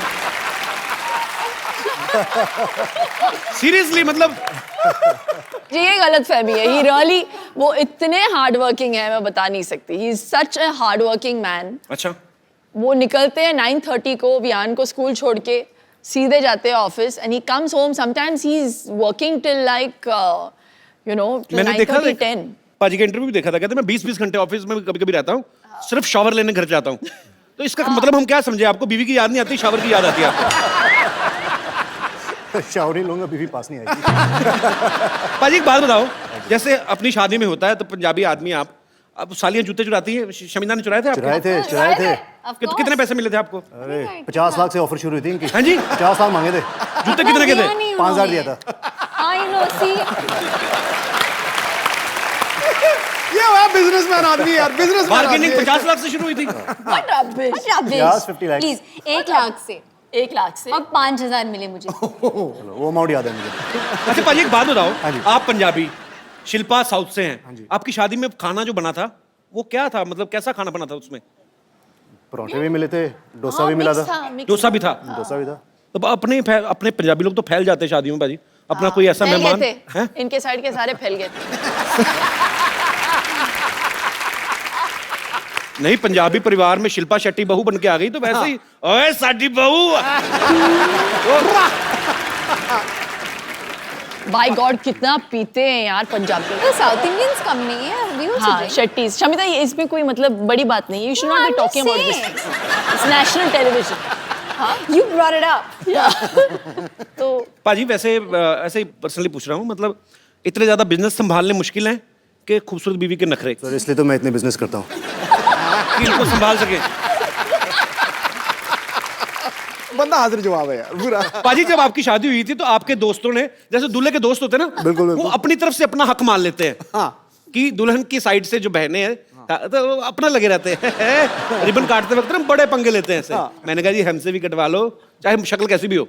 सीरियसली मतलब जी ये गलत फहमी है। ही रियली वो इतने हार्ड वर्किंग है, मैं बता नहीं सकती। He is such a hard working man. अच्छा, वो निकलते हैं 9:30 को वियान को स्कूल छोड़ के, सीधे जाते हैं office, and he comes home sometimes he is working till like you know मैंने देखा 10। पाजी का इंटरव्यू भी देखा था, कहते मैं 20-20 घंटे ऑफिस में कभी कभी रहता हूँ, सिर्फ शावर लेने घर जाता हूँ। तो इसका मतलब हम क्या समझे, आपको बीवी की याद नहीं आती, शावर की याद आती है आपको? शावर ही लूंगा, बीवी पास नहीं आएगी। पाजी एक बात बताओ, जैसे अपनी शादी में होता है तो पंजाबी आदमी आप, अब सालियां जूते चुराती हैं, शमीना ने चुराए थे आपके? चुराए थे। कितने पैसे मिले थे आपको? अरे 50 लाख से ऑफर शुरू हुई थी इनकी। हाँ जी, 50 लाख मांगे थे। जूते कितने के थे? 5,000 दिया था। आई नो, सी ये हुआ बिजनेसमैन आदमी यार, बिजनेसमैन। बार्गेनिंग 50 लाख से शुरू हुई थी। What rubbish. 50 lakh please 1 lakh से 1 लाख से अब 5,000 मिले मुझे। चलो वो अमाउंट याद है मुझे। अच्छा पाजी एक बात बताओ, आप पंजाबी, शिल्पा साउथ से हैं, आपकी शादी में खाना जो बना था वो क्या था, मतलब कैसा खाना बना था उसमें? परोठे भी मिले थे, डोसा भी मिला था। डोसा भी था? डोसा भी था। तो अपने पंजाबी लोग तो फैल जाते हैं शादियों में पाजी, अपना कोई ऐसा मेहमान है? इनके साइड के सारे फैल गए थे। नहीं, पंजाबी परिवार में शिल्पा शेट्टी बहू बन के आ गई तो वैसे ही ओए साडी बहू। बाय गॉड कितना पीते हैं यार पंजाबी। तो साउथ इंडियंस कम नहीं है, we also हाँ drink. शेट्टीज। शमिता ये इसमें कोई मतलब बड़ी बात नहीं है, you should not be talking about this, it's national television. You brought it up. तो पाजी वैसे ऐसे ही पर्सनली पूछ रहा हूँ, मतलब इतने ज्यादा बिजनेस संभालने मुश्किल हैं कि खूबसूरत बीवी के नखरे? सर इसलिए तो मैं इतने बिजनेस करता हूँ कि इनको संभाल सके। बंदा हाजिर जवाब है यार पूरा। पाजी जब आपकी शादी हुई थी तो आपके दोस्तों ने, जैसे दूल्हे के दोस्त होते हैं ना, बिल्कुल वो अपनी तरफ से अपना हक मान लेते हैं। हाँ। कि दुल्हन की साइड से जो बहनें हैं तो वो अपना लगे रहते हैं। रिबन काटते वक्त ना बड़े पंगे लेते हैं ऐसे। मैंने कहा जी हमसे भी कटवा लो, चाहे शक्ल कैसी भी हो।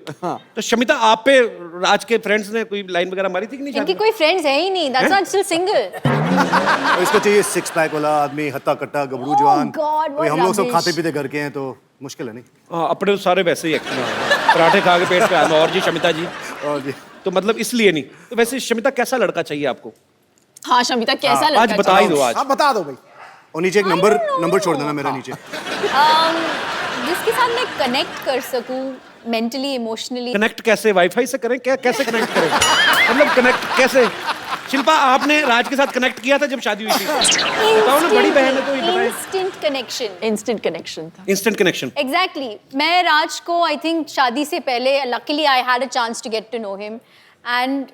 तो शमिता आप पे राज के फ्रेंड्स ने कोई लाइन वगैरह मारी थी कि नहीं? इनकी कोई फ्रेंड्स है ही नहीं, that's not still single. इसको चाहिए 6 पैक वाला आदमी, हत्ता कट्टा गबरू जवान। God, what हम लोग सब rubbish. खाते पीते घर के हैं तो मुश्किल है नहीं। हाँ, अपने तो सारे वैसे ही एक्चुअली, पराठे खा के पेट पे आना। और जी शमिता जी? और जी तो मतलब इसलिए नहीं। तो वैसे शमिता कैसा लड़का चाहिए आपको? हाँ शमिता कैसा लड़का आज बता ही दो आज। आप बता दो भाई। और नीचे एक नंबर छोड़ देना मेरा नीचे। जिसके साथ मैं कनेक्ट कर सकूं मेंटली, इमोशनली। कनेक्ट कैसे? वाईफाई से करें क्या? कैसे कनेक्ट करें? मतलब कनेक्ट कैसे? शिल्पा आपने राज के साथ कनेक्ट किया था जब शादी हुई थी? बताओ ना, बड़ी बहन है तो ये बताएं। इंस्टेंट कनेक्शन था। Instant connection. एग्जैक्टली। मैं राज को आई थिंक शादी से पहले luckily I had a chance to get to know him and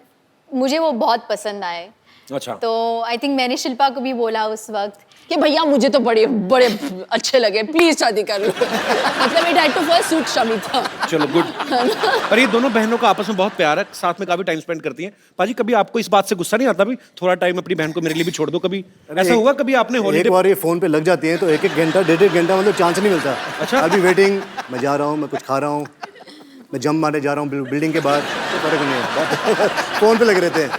मुझे वो बहुत पसंद आए। अच्छा। तो आई थिंक मैंने शिल्पा को भी बोला उस वक्त कि भैया मुझे तो बड़े बड़े अच्छे लगे, प्लीज शादी कर लो। मतलब it had to first suit Shamita. चलो गुड। पर ये दोनों बहनों का आपस में बहुत प्यार है, साथ में काफी टाइम स्पेंड करती हैं। पाजी कभी आपको इस बात से गुस्सा नहीं आता भी थोड़ा टाइम अपनी बहन को मेरे लिए भी छोड़ दो? कभी ऐसा हुआ? कभी आपने एक बार ये फोन पे लग जाती है तो 1-1 घंटा 1.5 घंटा मतलब चांस नहीं मिलता। अच्छा। अभी वेटिंग, मैं जा रहा हूँ, मैं कुछ खा रहा हूँ, मैं जंप मारने जा रहा हूँ बिल्डिंग के बाहर, तो फर्क नहीं है। फोन पे लगे रहते हैं।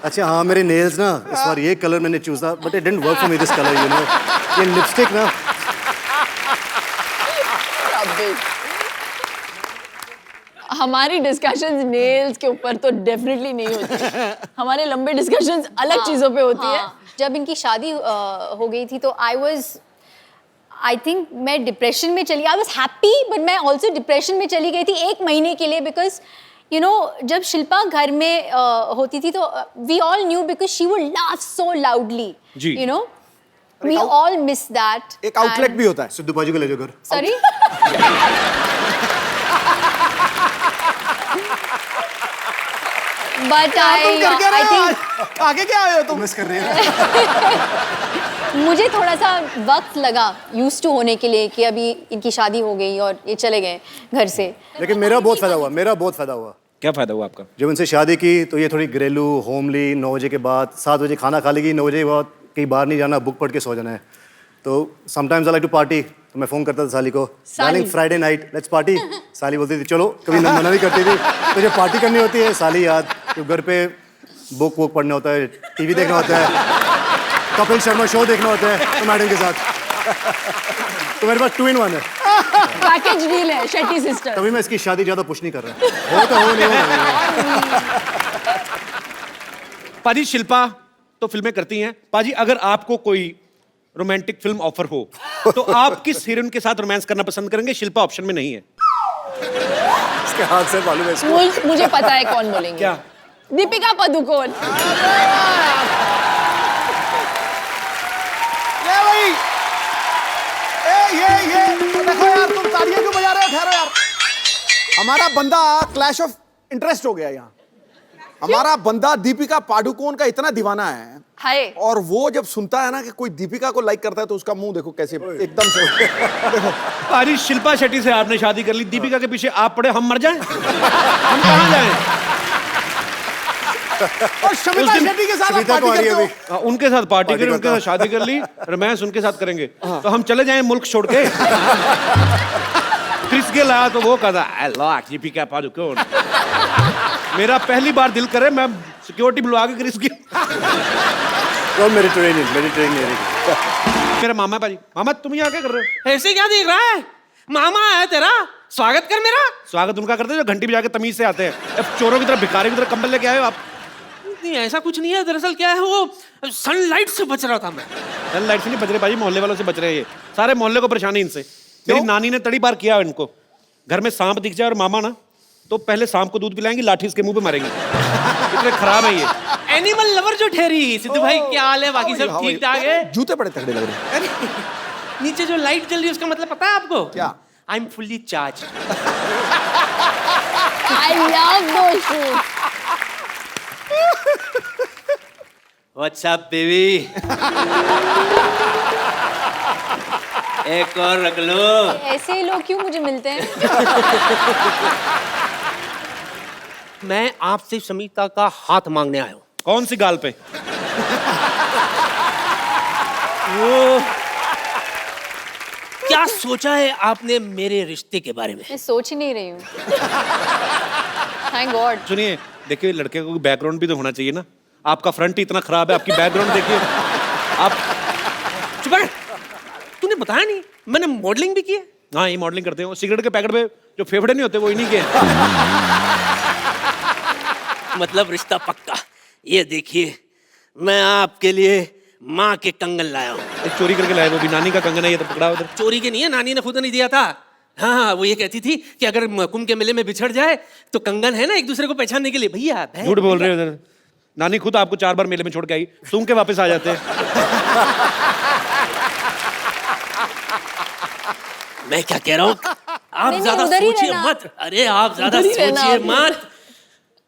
अच्छा हाँ, मेरे नेल्स ना इस बार ये कलर मैंने चूज था but it didn't work for me this colour, you know. ये लिपस्टिक ना, हमारी डिस्कशंस नेल्स के ऊपर तो डेफिनेटली नहीं होती। हमारे लंबे डिस्कशंस अलग चीजों पे होती है। जब इनकी शादी हो गई थी तो आई थिंक मैं डिप्रेशन में चली, आई वॉज हैप्पी बट मैं ऑल्सो डिप्रेशन में चली गई थी 1 महीने के लिए बिकॉज यू नो जब शिल्पा घर में होती थी तो we all knew because she would laugh so loudly, जी। You know we all miss that. एक आउटलेट भी होता है। सिद्धू बाजी को ले जाओ घर। सॉरी बट आई थिंक आगे क्या आए हो तुम? मिस कर रहे हैं। मुझे थोड़ा सा वक्त लगा यूज टू होने के लिए कि अभी इनकी शादी हो गई और ये चले गए घर से। लेकिन मेरा बहुत फायदा हुआ, मेरा बहुत फायदा हुआ। क्या फायदा हुआ आपका? जब उनसे शादी की तो ये थोड़ी घरेलू होमली, 9 बजे के बाद 7 बजे खाना खा लेगी, 9 बजे के बाद कहीं बाहर नहीं जाना, बुक पढ़ के सो जाना है। तो sometimes I like to party, तो मैं फ़ोन करता था साली को, darling Friday night let's party. साली बोलती थी चलो, कभी मना नहीं करती थी। तो जब पार्टी करनी होती है साली याद, तो घर पे बुक वुक पढ़ना होता है, टीवी देखना होता है, कपिल शर्मा शो देखना होता है तो मैडम के साथ। तो मेरे पास 2 in 1 है, पैकेज डील है शेट्टी सिस्टर। तभी मैं इसकी शादी ज़्यादा पुश नहीं कर रहा। हो तो हो, नहीं हो। पाजी शिल्पा तो फिल्में करती हैं। पाजी अगर आपको कोई रोमांटिक फिल्म ऑफर हो तो आप किस हीरोइन के साथ रोमांस करना पसंद करेंगे? शिल्पा ऑप्शन में नहीं है। इसके हाथ से मालूम है इसको। मुझे पता है कौन बोलेंगे। क्या? दीपिका पादुकोण। ये भाई, ये देखो यार, तुम तालियां क्यों बजा रहे हो? ठहरो यार, हमारा बंदा क्लैश ऑफ इंटरेस्ट हो गया यहाँ। हमारा बंदा दीपिका पादुकोण का इतना दीवाना है, हाय, और वो जब सुनता है ना कि कोई दीपिका को लाइक करता है तो उसका मुंह देखो कैसे एकदम से देखो। पाजी शिल्पा शेट्टी से आपने शादी कर ली, दीपिका के पीछे आप पड़े, हम मर जाएं? हम कहाँ जाएं? और शमिता शेट्टी के साथ पार्टी करते हो? उनके साथ पार्टी करें, उनके साथ शादी कर ली, रोमांस उनके साथ करेंगे। तो हम चले जाएं मुल्क छोड़ के? क्रिस गेल आया तो वो कहता आई लाइक दीपिका पादुकोण। मेरा पहली बार दिल करे मैं सिक्योरिटी बुलवा के क्रिस गेल। कौन? मेडिटेरेनियन। मेरा मामा है पाजी। मामा तुम यहाँ क्या कर रहे हो? ऐसे क्या देख रहा है? मामा आया तेरा, स्वागत कर मेरा। स्वागत उनका करते हैं जो घंटी बजा के तमीज से आते हैं। अब चोरों की तरह, भिखारी की तरह कंबल लेके आए हो आप? नहीं ऐसा कुछ नहीं है, दरअसल क्या है वो सनलाइट से बच रहा था मैं। सनलाइट से नहीं बच रहे पाजी, मोहल्ले वालों से बच रहे हैं। ये सारे मोहल्ले को परेशानी इनसे। मेरी नानी ने तड़ी बार किया इनको, घर में सांप दिख जाए और मामा ना तो पहले सांप को दूध पिलाएंगी, लाठी इसके मुंह पे मारेंगी। इतने खराब है ये। एनिमल लवर जो ठहरी। सिद्धू भाई क्या हाल है? बाकी सब ठीक ठाक है? जूते बड़े तगड़े लग रहे हैं। नीचे जो लाइट जल रही है उसका मतलब पता है आपको? क्या? I am fully charge. I love those shoots. What's up baby? एक और रख लो। ऐसे ही लोग क्यों मुझे मिलते हैं? मैं आपसे समीता का हाथ मांगने आया हूँ। कौन सी गाल पे? वो क्या सोचा है आपने मेरे रिश्ते के बारे में? मैं सोच ही नहीं रही हूँ। Thank God. सुनिए, देखिए लड़के को बैकग्राउंड भी तो होना चाहिए ना। आपका फ्रंट ही इतना खराब है, आपकी बैकग्राउंड देखिए। आप चुप कर। तूने बताया नहीं मैंने मॉडलिंग भी की है। हाँ, ये मॉडलिंग करते हो। सिगरेट के पैकेट पे जो फेफड़े नहीं होते वो इन्हीं के। मतलब रिश्ता पक्का। ये देखिए मैं आपके लिए माँ के कंगन लाया हूँ। एक चोरी करके लाया, वो भी नानी का कंगन है, ये तो पकड़ा उधर। चोरी के नहीं है, नानी ने खुद नहीं दिया था। हाँ, वो ये कहती थी कि अगर कुंभ के मेले में बिछड़ जाए तो कंगन है ना एक दूसरे को पहचानने के लिए। भैया झूठ बोल रहे हो उधर। नानी खुद आपको 4 बार मेले में छोड़ के आई, सूंघ के वापस आ जाते हैं। मैं क्या कह रहा हूँ, आप ज्यादा सोचिए मत। अरे आप ज्यादा सोचिए मत।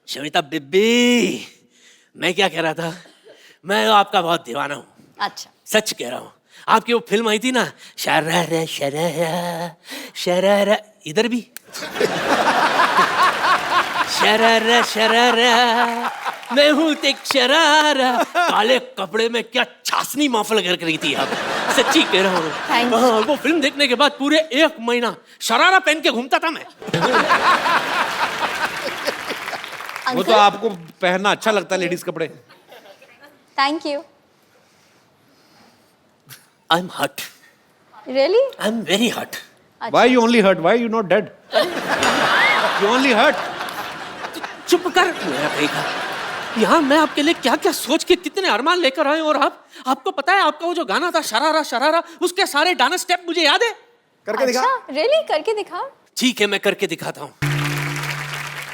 शमिता बिब्बी, मैं क्या कह रहा था, मैं आपका बहुत दीवाना हूँ। अच्छा, सच कह रहा हूँ। आपकी वो फिल्म आई थी ना, शरारा शरारा शरारा, इधर भी शरारा शरारा, मैं हूँ तेक शरारा। काले कपड़े में क्या छासनी महफिल कर रही थी आप। सच्ची कह रहा हूँ। हाँ, वो फिल्म देखने के बाद पूरे 1 महीना शरारा पहन के घूमता था मैं। वो तो आपको पहनना अच्छा लगता है, लेडीज कपड़े। Thank you. I am hurt. Really? I am very hurt. Why you only hurt? Why you not dead? You only hurt. चुप कर। यहाँ मैं आपके लिए क्या क्या सोच के कितने अरमान लेकर आए, और आपको पता है आपका वो जो गाना था शरारा शरारा, उसके सारे डांस स्टेप मुझे याद है। करके दिखा। रियली? करके दिखा। ठीक है, मैं करके दिखाता हूँ।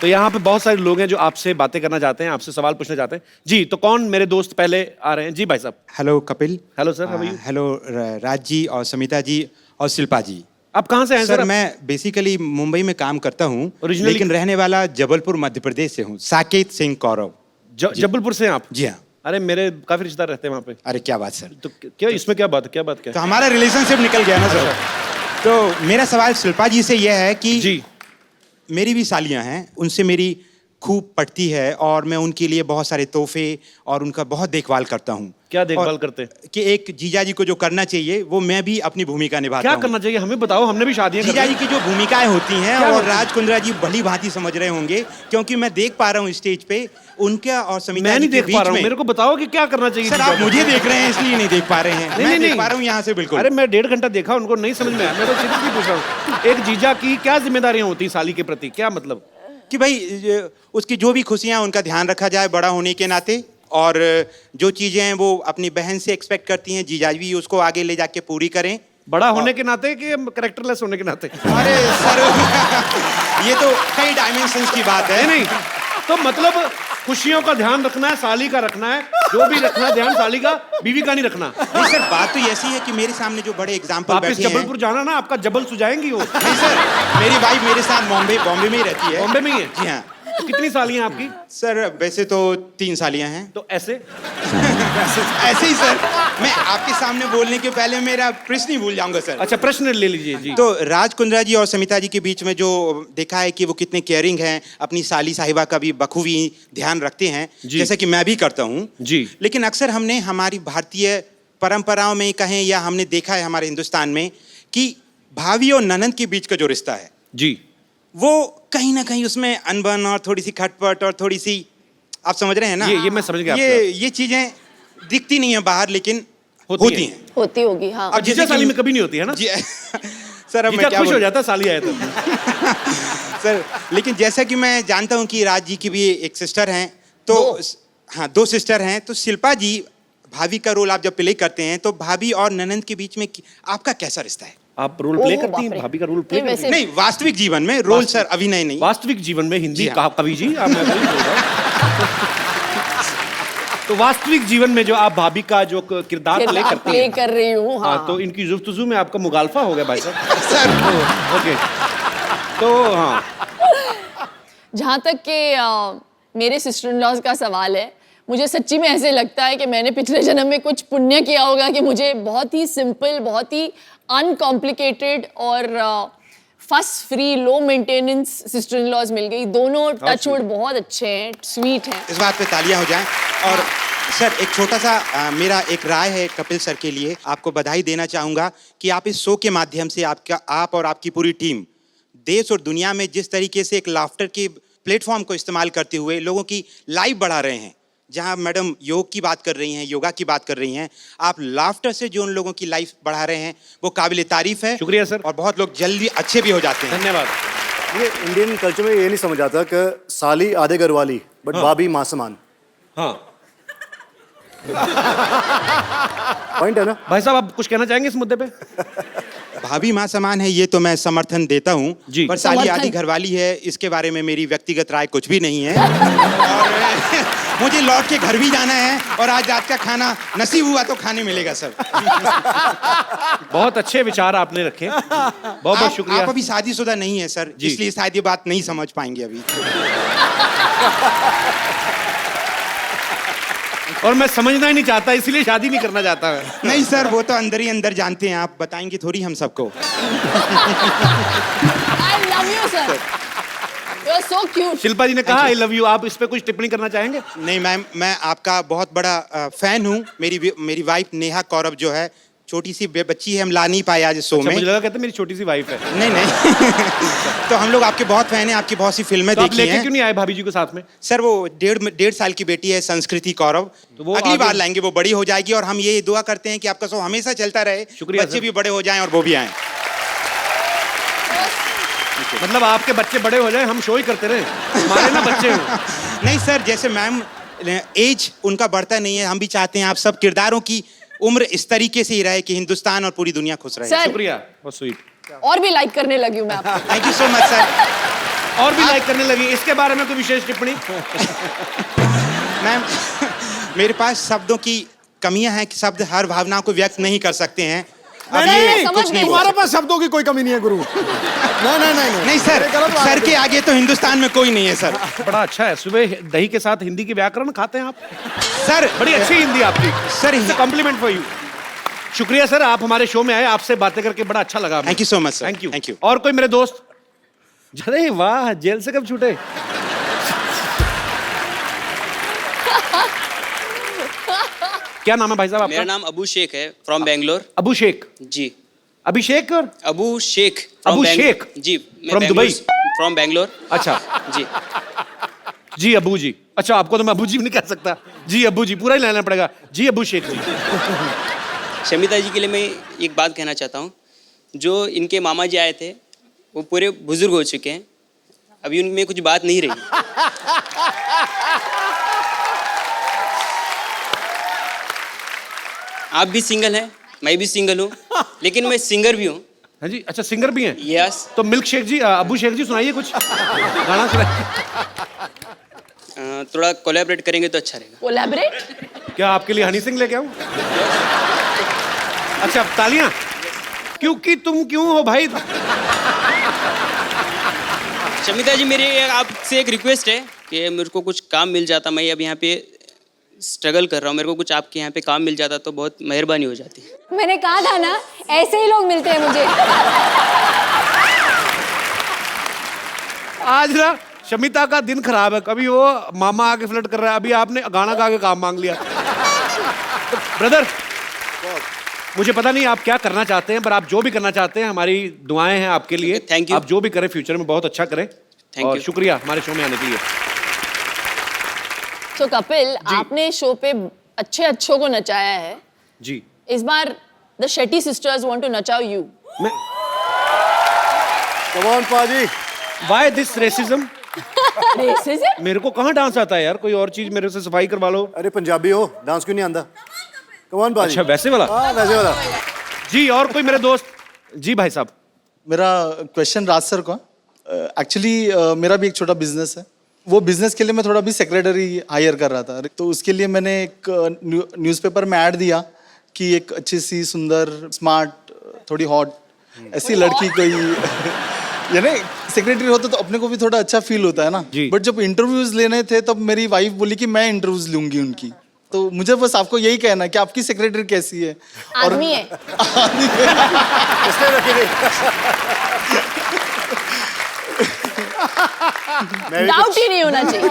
तो यहाँ पे बहुत सारे लोग हैं जो आपसे बातें करना चाहते हैं, आपसे सवाल पूछना चाहते हैं। जी, तो कौन मेरे दोस्त पहले आ रहे हैं? जी भाई साहब। Hello Kapil. Hello sir, how are you? Hello Raj ji और समिता जी और शिल्पा जी। आप कहाँ से हैं सर? मैं बेसिकली मुंबई में काम करता हूँ, Originally- लेकिन रहने वाला जबलपुर मध्य प्रदेश से हूँ। साकेत सिंह कौरव। जबलपुर से हैं आप? जी हाँ। अरे मेरे काफी रिश्तेदार रहते हैं वहाँ पे। अरे क्या बात सर। तो क्या इसमें क्या बात है? क्या बात क्या? तो हमारा रिलेशनशिप निकल गया ना सर। तो मेरा सवाल शिल्पा जी से यह है कि जी मेरी भी सालियाँ हैं, उनसे मेरी खूब पटती है और मैं उनके लिए बहुत सारे तोहफे और उनका बहुत देखभाल करता हूँ। क्या देखभाल करते हैं? कि एक जीजा जी को जो करना चाहिए वो मैं भी अपनी भूमिका निभाता क्या हूँ। करना चाहिए हमें बताओ, हमने भी शादियां जीजा जी की जो भूमिकाएं होती हैं क्या और होती हैं? राज कुंद्रा जी भली भांति समझ रहे होंगे, क्योंकि मैं देख पा रहा हूँ स्टेज पे उनका और समिता मैं जी नहीं के देख बीच पा रहा हूँ, में। मेरे को बताओ कि क्या करना चाहिए। सर आप मुझे देख रहे हैं इसलिए नहीं देख पा रहे हैं। मैं देख पा रहा हूँ यहाँ से बिल्कुल। अरे मैं 1.5 घंटा देखा, उनको नहीं समझ में आया। मैं तो सीरियसली पूछ रहा हूँ, एक जीजा की क्या जिम्मेदारियां होती हैं साली के प्रति? क्या मतलब? कि भाई उसकी जो भी खुशियाँ उनका ध्यान रखा जाए बड़ा होने के नाते, और जो चीजें हैं वो अपनी बहन से एक्सपेक्ट करती हैं, जीजा भी उसको आगे ले जाके पूरी करें। बड़ा होने के नाते कि कैरेक्टरलेस होने के नाते? अरे सर ये तो कई डायमेंशंस की बात है। नहीं तो मतलब खुशियों का ध्यान रखना है, साली का रखना है, जो भी रखना है ध्यान साली का, बीवी का नहीं रखना। नहीं सर, बात तो ऐसी है कि मेरे सामने जो बड़े एग्जाम्पल वापस बैठे हैं। जबलपुर जाना ना, आपका जबल सुझाएंगी वो। नहीं सर, मेरी वाइफ मेरे साथ बॉम्बे में ही रहती है। बॉम्बे में ही है? जी हाँ। तो कितनी सालियां आपकी? सर वैसे तो 3 सालियां हैं। तो ऐसे ऐसे ही सर, मैं आपके सामने बोलने के पहले मेरा प्रश्न ही भूल जाऊंगा सर। अच्छा प्रश्न ले लीजिए जी। तो राज कुंद्रा जी और समिता जी के बीच में जो देखा है कि वो कितने केयरिंग हैं, अपनी साली साहिबा का भी बखूबी ध्यान रखते हैं, जैसे कि मैं भी करता हूँ जी। लेकिन अक्सर हमने हमारी भारतीय परंपराओं में कहें या हमने देखा है हमारे हिंदुस्तान में कि भाभी और ननंद के बीच का जो रिश्ता है जी, वो कहीं ना कहीं उसमें अनबन और थोड़ी सी खटपट और थोड़ी सी, आप समझ रहे हैं ना? ये मैं समझ गया। ये चीजें दिखती नहीं है बाहर, लेकिन होती हैं। होती होगी हाँ। अब जीजा साली में कभी नहीं होती है ना? सर अब मैं जीजा क्या खुश हो बोलूं? जाता साली आए तो। सर लेकिन जैसा कि मैं जानता हूं कि राज जी की भी एक सिस्टर हैं, तो हाँ 2 सिस्टर हैं, तो शिल्पा जी भाभी का रोल आप जब प्ले करते हैं तो भाभी और ननंद के बीच में आपका कैसा रिश्ता है? आप रोल प्ले करती हैं? भाभी का रोल प्ले करती हैं? नहीं, वास्तविक जीवन में रोल सर, अभिनय नहीं। वास्तविक जीवन में हिंदी जी हाँ। कवि जी आप मैं वही बोल रहा हूं। तो वास्तविक जीवन में जो आप भाभी का जो किरदार प्ले करती प्ले हैं, कर रही हूँ हाँ। तो इनकी जुफ्तजू में आपका मुगालफा हो गया भाई साहब। सर ओके, तो हाँ जहाँ तक कि मेरे सिस्टर इन लॉज का सवाल है, मुझे सच्ची में ऐसे लगता है कि मैंने पिछले जन्म में कुछ पुण्य किया होगा कि मुझे बहुत ही सिंपल, बहुत ही अनकॉम्प्लिकेटेड और fuss free, low maintenance sister in laws मिल गई। दोनों टचवुड बहुत अच्छे हैं, स्वीट हैं। इस बात पे तालियां हो जाएं। और सर एक छोटा सा मेरा एक राय है कपिल सर के लिए, आपको बधाई देना चाहूँगा कि आप इस शो के माध्यम से आप और आपकी पूरी टीम देश और दुनिया में जिस तरीके से एक लाफ्टर के प्लेटफॉर्म को इस्तेमाल करते हुए लोगों की लाइफ बढ़ा रहे हैं। जहां मैडम योग की बात कर रही हैं, योगा की बात कर रही हैं, आप लाफ्टर से जो उन लोगों की लाइफ बढ़ा रहे हैं वो काबिल तारीफ है। शुक्रिया सर। और बहुत लोग जल्दी अच्छे भी हो जाते हैं। धन्यवाद। ये इंडियन कल्चर में ये नहीं समझ आता कि साली आधे घर वाली बट भाभी माँ समान। हाँ पॉइंट है ना भाई साहब, आप कुछ कहना चाहेंगे इस मुद्दे पे? भाभी माँ समान है ये तो मैं समर्थन देता हूँ, पर साली आधी घरवाली है इसके बारे में मेरी व्यक्तिगत राय कुछ भी नहीं है। और मुझे लौट के घर भी जाना है और आज रात का खाना नसीब हुआ तो खाने मिलेगा सर। बहुत अच्छे विचार आपने रखे, बहुत बहुत शुक्रिया। आप अभी शादीशुदा नहीं है सर, इसलिए शायद ये बात नहीं समझ पाएंगे अभी। और मैं समझना ही नहीं चाहता, इसलिए शादी नहीं करना चाहता मैं। नहीं सर, वो तो अंदर ही अंदर जानते हैं, आप बताएंगे थोड़ी हम सबको। I love you, sir. You're so cute. Shilpa जी ने कहा आई लव यू, आप इस पे कुछ टिप्पणी करना चाहेंगे? नहीं मैम, मैं आपका बहुत बड़ा फैन हूँ। मेरी वाइफ नेहा कौरव जो है, छोटी सी बच्ची है, हम ला नहीं पाए आज शो में। मुझे लगा कहते मेरी छोटी सी वाइफ है। नहीं तो हम लोग आपके बहुत फैन हैं, आपकी बहुत सी फिल्में तो देखी हैं। आप लेके क्यों नहीं आए भाभी जी को साथ में? सर वो 1.5 साल की बेटी है संस्कृति कौरव, तो वो अगली बार लाएंगे, वो बड़ी हो जाएगी और हम ये दुआ करते हैं कि आपका शो हमेशा चलता रहे, बच्चे भी बड़े हो जाएं और वो भी आएं। मतलब आपके बच्चे बड़े हो जाए, हम शो ही करते रहे, हमारे ना बच्चे हो। नहीं सर, जैसे मैम एज उनका बढ़ता नहीं है, हम भी चाहते हैं आप सब किरदारों की उम्र इस तरीके से ही रहे कि हिंदुस्तान और पूरी दुनिया खुश रहे। सर, शुक्रिया, बहुत स्वीट। और भी लाइक करने लगी हूँ मैं आपको। Thank you so much sir. और भी लाइक करने लगी। इसके बारे में कोई विशेष टिप्पणी? मैम, मेरे पास शब्दों की कमियां हैं कि शब्द हर भावना को व्यक्त नहीं कर सकते हैं। अब ये कुछ नहीं तुम्हारे पास शब्दों की कोई कमी नहीं है गुरु। नहीं सर, सर के आगे तो हिंदुस्तान में कोई नहीं है सर। बड़ा अच्छा है, सुबह दही के साथ हिंदी के व्याकरण खाते हैं आप सर। बड़ी अच्छी हिंदी आपकी सर, कॉम्प्लीमेंट फॉर यू। शुक्रिया सर, आप हमारे शो में आए, आपसे बातें करके बड़ा अच्छा लगा। Thank you so much sir. Thank you. और कोई मेरे दोस्त? अरे वाह, जेल से कब छूटे? क्या नाम है भाई साहब आपका? मेरा नाम अबू शेख है, from Bangalore. Abu Sheikh ji. Abhishek? Abu Sheikh. Abu Sheikh ji. From Dubai? From Bangalore. अच्छा जी। जी अबू जी। अच्छा, आपको तो मैं अबू जी नहीं कह सकता। जी अबू जी पूरा ही लेना पड़ेगा। जी अबू शेख जी। शमिता जी के लिए मैं एक बात कहना चाहता हूँ। जो इनके मामा जी आए थे वो पूरे बुजुर्ग हो चुके हैं, अभी उनमें कुछ बात नहीं रही। आप भी सिंगल हैं, मैं भी सिंगल हूँ, लेकिन मैं सिंगर भी हूँ। हाँ जी, अच्छा सिंगर भी हैं? यस। तो मिल्क शेख जी, अबू शेख जी सुनाइए कुछ गाना सुनाइए। थोड़ा कोलैबोरेट करेंगे तो अच्छा रहेगा। कोलैबोरेट? क्या आपके लिए हनी सिंह लेके आऊं? अच्छा, तालियां। क्योंकि तुम क्यों हो भाई? शमिता जी, मेरी आपसे एक रिक्वेस्ट है कि मेरे को कुछ काम मिल जाता, मैं अब यहाँ पे स्ट्रगल कर रहा हूँ, मेरे को कुछ आपके यहाँ पे काम मिल जाता तो बहुत मेहरबानी हो जाती। मैंने कहा था ना, ऐसे ही लोग मिलते हैं मुझे। आज ना शमिता का दिन खराब है, कभी वो मामा आके फ्लर्ट कर रहा है, अभी आपने गाना गा के काम मांग लिया। तो ब्रदर, मुझे पता नहीं आप क्या करना चाहते हैं, पर आप जो भी करना चाहते हैं हमारी दुआएं हैं आपके लिए। Thank you. आप जो भी करें फ्यूचर में बहुत अच्छा करें। और शुक्रिया हमारे शो में आने के लिए। तो कपिल, आपने शो पे अच्छों को नचाया है जी। इस बार the Shetty sisters want to नचाओ यू। कम ऑन पाजी। Why this racism? रेसिज्म? मेरे को कहाँ डांस आता है यार, कोई और चीज मेरे से सफाई करवा लो। अरे पंजाबी हो, डांस क्यों नहीं आंदा? कम ऑन पाजी। अच्छा, वैसे वाला? हाँ, वैसे वाला। जी, और कोई मेरे दोस्त? जी भाई साहब। मेरा क्वेश्चन राज सर को। एक्चुअली मेरा भी एक छोटा बिजनेस है, वो बिजनेस के लिए मैं थोड़ा भी सेक्रेटरी हायर कर रहा था, तो उसके लिए मैंने एक न्यूज़पेपर में ऐड दिया कि एक अच्छी सी सुंदर स्मार्ट थोड़ी हॉट ऐसी लड़की कोई यानी सेक्रेटरी होता तो अपने को भी थोड़ा अच्छा फील होता है ना। बट जब इंटरव्यूज लेने थे तब मेरी वाइफ बोली कि मैं इंटरव्यूज लूंगी उनकी, तो मुझे बस आपको यही कहना है कि आपकी सेक्रेटरी कैसी है? आदमी है। डाउट ही नहीं होना चाहिए।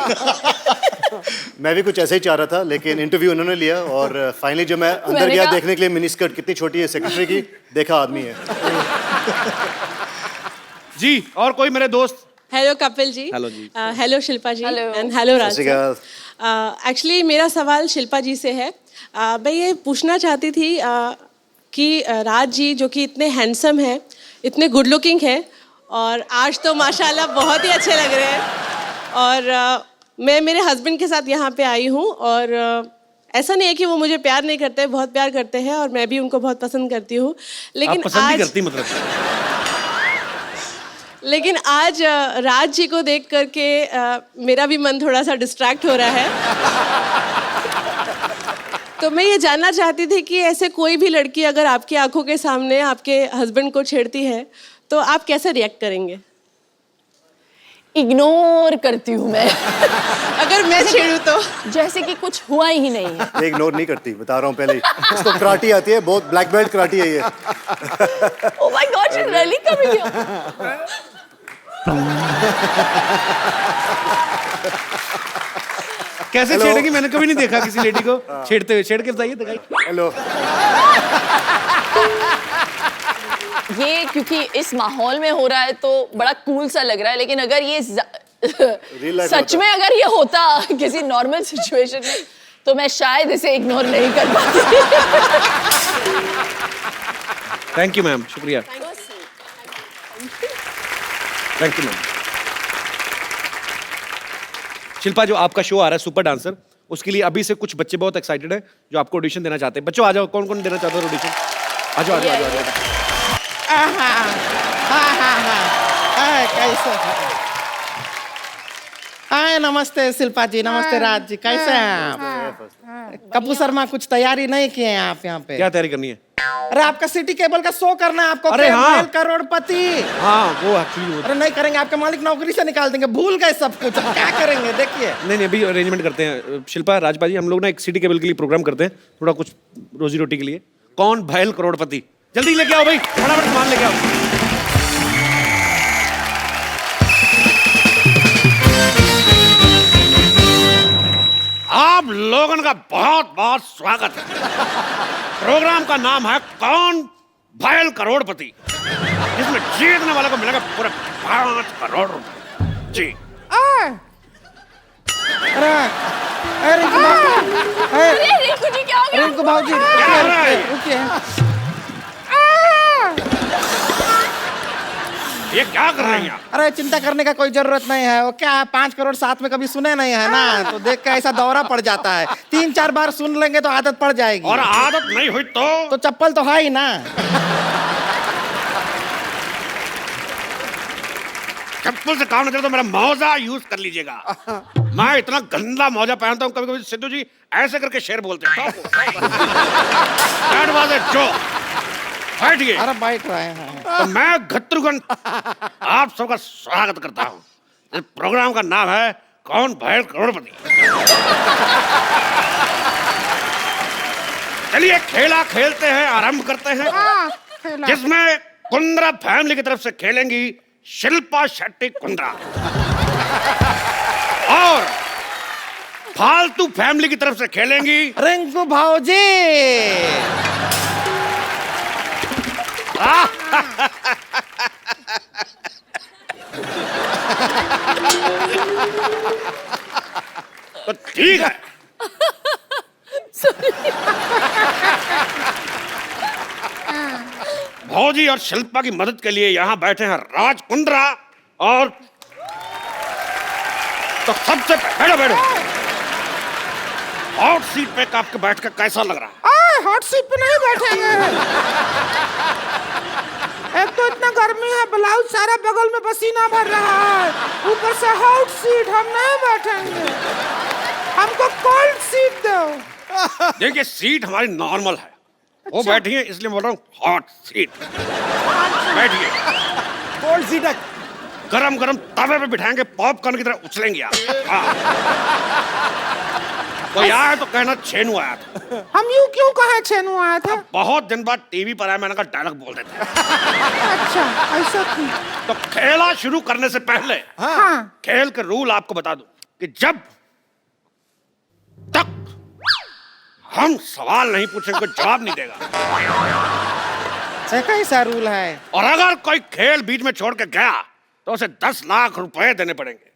मैं भी कुछ ऐसे ही चाह रहा था, लेकिन इंटरव्यू उन्होंने लिया और फाइनली जब मैं अंदर गया देखने के लिए मिनी स्कर्ट कितनी छोटी है सेक्रेटरी की, देखा आदमी है। जी, और कोई मेरे दोस्त? Hello Kapil ji. Hello ji. Hello Shilpa ji and hello Raj. Actually मेरा सवाल शिल्पा जी से है। मैं ये पूछना चाहती थी कि राज जी जो कि इतने हैंडसम हैं, इतने गुड लुकिंग हैं, और आज तो माशाल्लाह बहुत ही अच्छे लग रहे हैं, और मैं मेरे हस्बैंड के साथ यहाँ पे आई हूँ, और ऐसा नहीं है कि वो मुझे प्यार नहीं करते, बहुत प्यार करते हैं, और मैं भी उनको बहुत पसंद करती हूँ। लेकिन आप पसंद आज भी करती मतलब? लेकिन आज राज जी को देख करके मेरा भी मन थोड़ा सा डिस्ट्रैक्ट हो रहा है। तो मैं ये जानना चाहती थी कि ऐसे कोई भी लड़की अगर आपकी आंखों के सामने आपके हस्बैंड को छेड़ती है तो आप कैसे रिएक्ट करेंगे? इग्नोर करती हूँ मैं। अगर मैं छेड़ूं तो? जैसे कि कुछ हुआ ही नहीं है। ये इग्नोर नहीं करती, बता रहा हूँ पहले ही। इसको कराटी आती है, बहुत ब्लैक बेल्ट कराटी है ये। Oh my God, she's really coming here. कैसे छेड़ेगी? मैंने कभी नहीं देखा किसी लेडी को छेड़ते हुए। छेड़ के बताइए, दिखाइए। हेलो। ये क्योंकि इस माहौल में हो रहा है तो बड़ा कूल सा लग रहा है, लेकिन अगर ये सच में अगर ये होता किसी नॉर्मल सिचुएशन में तो मैं शायद इसे इग्नोर नहीं कर पाती। थैंक यू मैम, शुक्रिया। Thank you ma'am. शिल्पा, जो आपका शो आ रहा है सुपर डांसर, उसके लिए अभी से कुछ बच्चे बहुत एक्साइटेड हैं जो आपको ऑडिशन देना चाहते हैं। बच्चों आ जाओ, कौन कौन देना चाहते हो ऑडिशन? आ जाओ, आ जाओ, आ जाओ। कैसे? हाय नमस्ते शिल्पा जी, नमस्ते राज जी, कैसे हैं आप? कपूर शर्मा कुछ तैयारी नहीं किए हैं आप यहाँ पे? क्या तैयारी करनी है? अरे आपका सिटी केबल का शो करना है आपको। अरे हाँ। करोड़पति। हाँ वो एक्चुअली अरे नहीं करेंगे, आपके मालिक नौकरी से निकाल देंगे, भूल गए सब कुछ, अब क्या करेंगे देखिए। नहीं अभी अरेंजमेंट करते हैं। शिल्पा, राजपा जी, हम लोग ना एक सिटी केबल के लिए प्रोग्राम करते हैं, थोड़ा कुछ रोजी रोटी के लिए। कौन भैल करोड़पति? जल्दी लेके आओ भाई, फटाफट सामान लेके आओ। आप लोगों का बहुत बहुत स्वागत है। प्रोग्राम का नाम है कौन भैल करोड़पति, जिसमें जीतने वाले को मिलेगा पूरे 5 करोड़ रुपए। जी रिंकू जी क्या हो गया? रिंकू भाजी क्या हो रहा है? रुकिए। ये क्या कर रही हैं आप? अरे चिंता करने का कोई जरूरत नहीं है, वो क्या है 5 करोड़ साथ में कभी सुने नहीं है ना, तो देख के ऐसा दौरा पड़ जाता है। 3-4 बार सुन लेंगे तो आदत पड़ जाएगी। और आदत नहीं हुई तो चप्पल तो है ही ना। चप्पल से काम नहीं चले तो मेरा मौजा यूज कर लीजिएगा। मैं इतना गंदा मौजा पहनता हूँ, कभी कभी सिद्धू जी ऐसे करके शेर बोलते हैं। बैठिए। अरे बैठ रहे हैं। तो मैं घत्रुघन आप सबका स्वागत करता हूँ। इस प्रोग्राम का नाम है कौन भैल करोड़पति। चलिए खेला खेलते हैं, आरंभ करते हैं, जिसमें कुंद्रा फैमिली की तरफ से खेलेंगी शिल्पा शेट्टी कुंद्रा और फालतू फैमिली की तरफ से खेलेंगी रिंकू भाजी। तो ठीक है। भौजी और शिल्पा की मदद के लिए यहाँ बैठे हैं राज कुंद्रा और तो सबसे बैठो बैठो। हॉट सीट पे आपके बैठ कर कैसा लग रहा है? हॉट सीट पे नहीं बैठेंगे। एक तो इतना गर्मी है, ब्लाउज सारा बगल में पसीना भर रहा है, ऊपर से हॉट सीट, हम नहीं बैठेंगे। हमको कोल्ड सीट दो। देखिए सीट हमारी नॉर्मल है, वो बैठी है इसलिए बोल रहा हूँ हॉट सीट। बैठिए। कोल्ड सीट है। गरम गरम तवे पे बिठाएंगे, पॉपकॉर्न की तरह उछलेंगे आप। कोई आया तो कहना छेनू आया था। हम यूं क्यों कहे छेनू आया था? बहुत दिन बाद टीवी पर आया, मैंने कहा डायलॉग बोल देते हैं। अच्छा ऐसा क्यों? तो खेला शुरू करने से पहले हाँ। खेल के रूल आपको बता दूं कि जब तक हम सवाल नहीं पूछेंगे जवाब नहीं देगा। कैसा रूल है? और अगर कोई खेल बीच में छोड़ के गया तो उसे 10 लाख रुपए देने पड़ेंगे।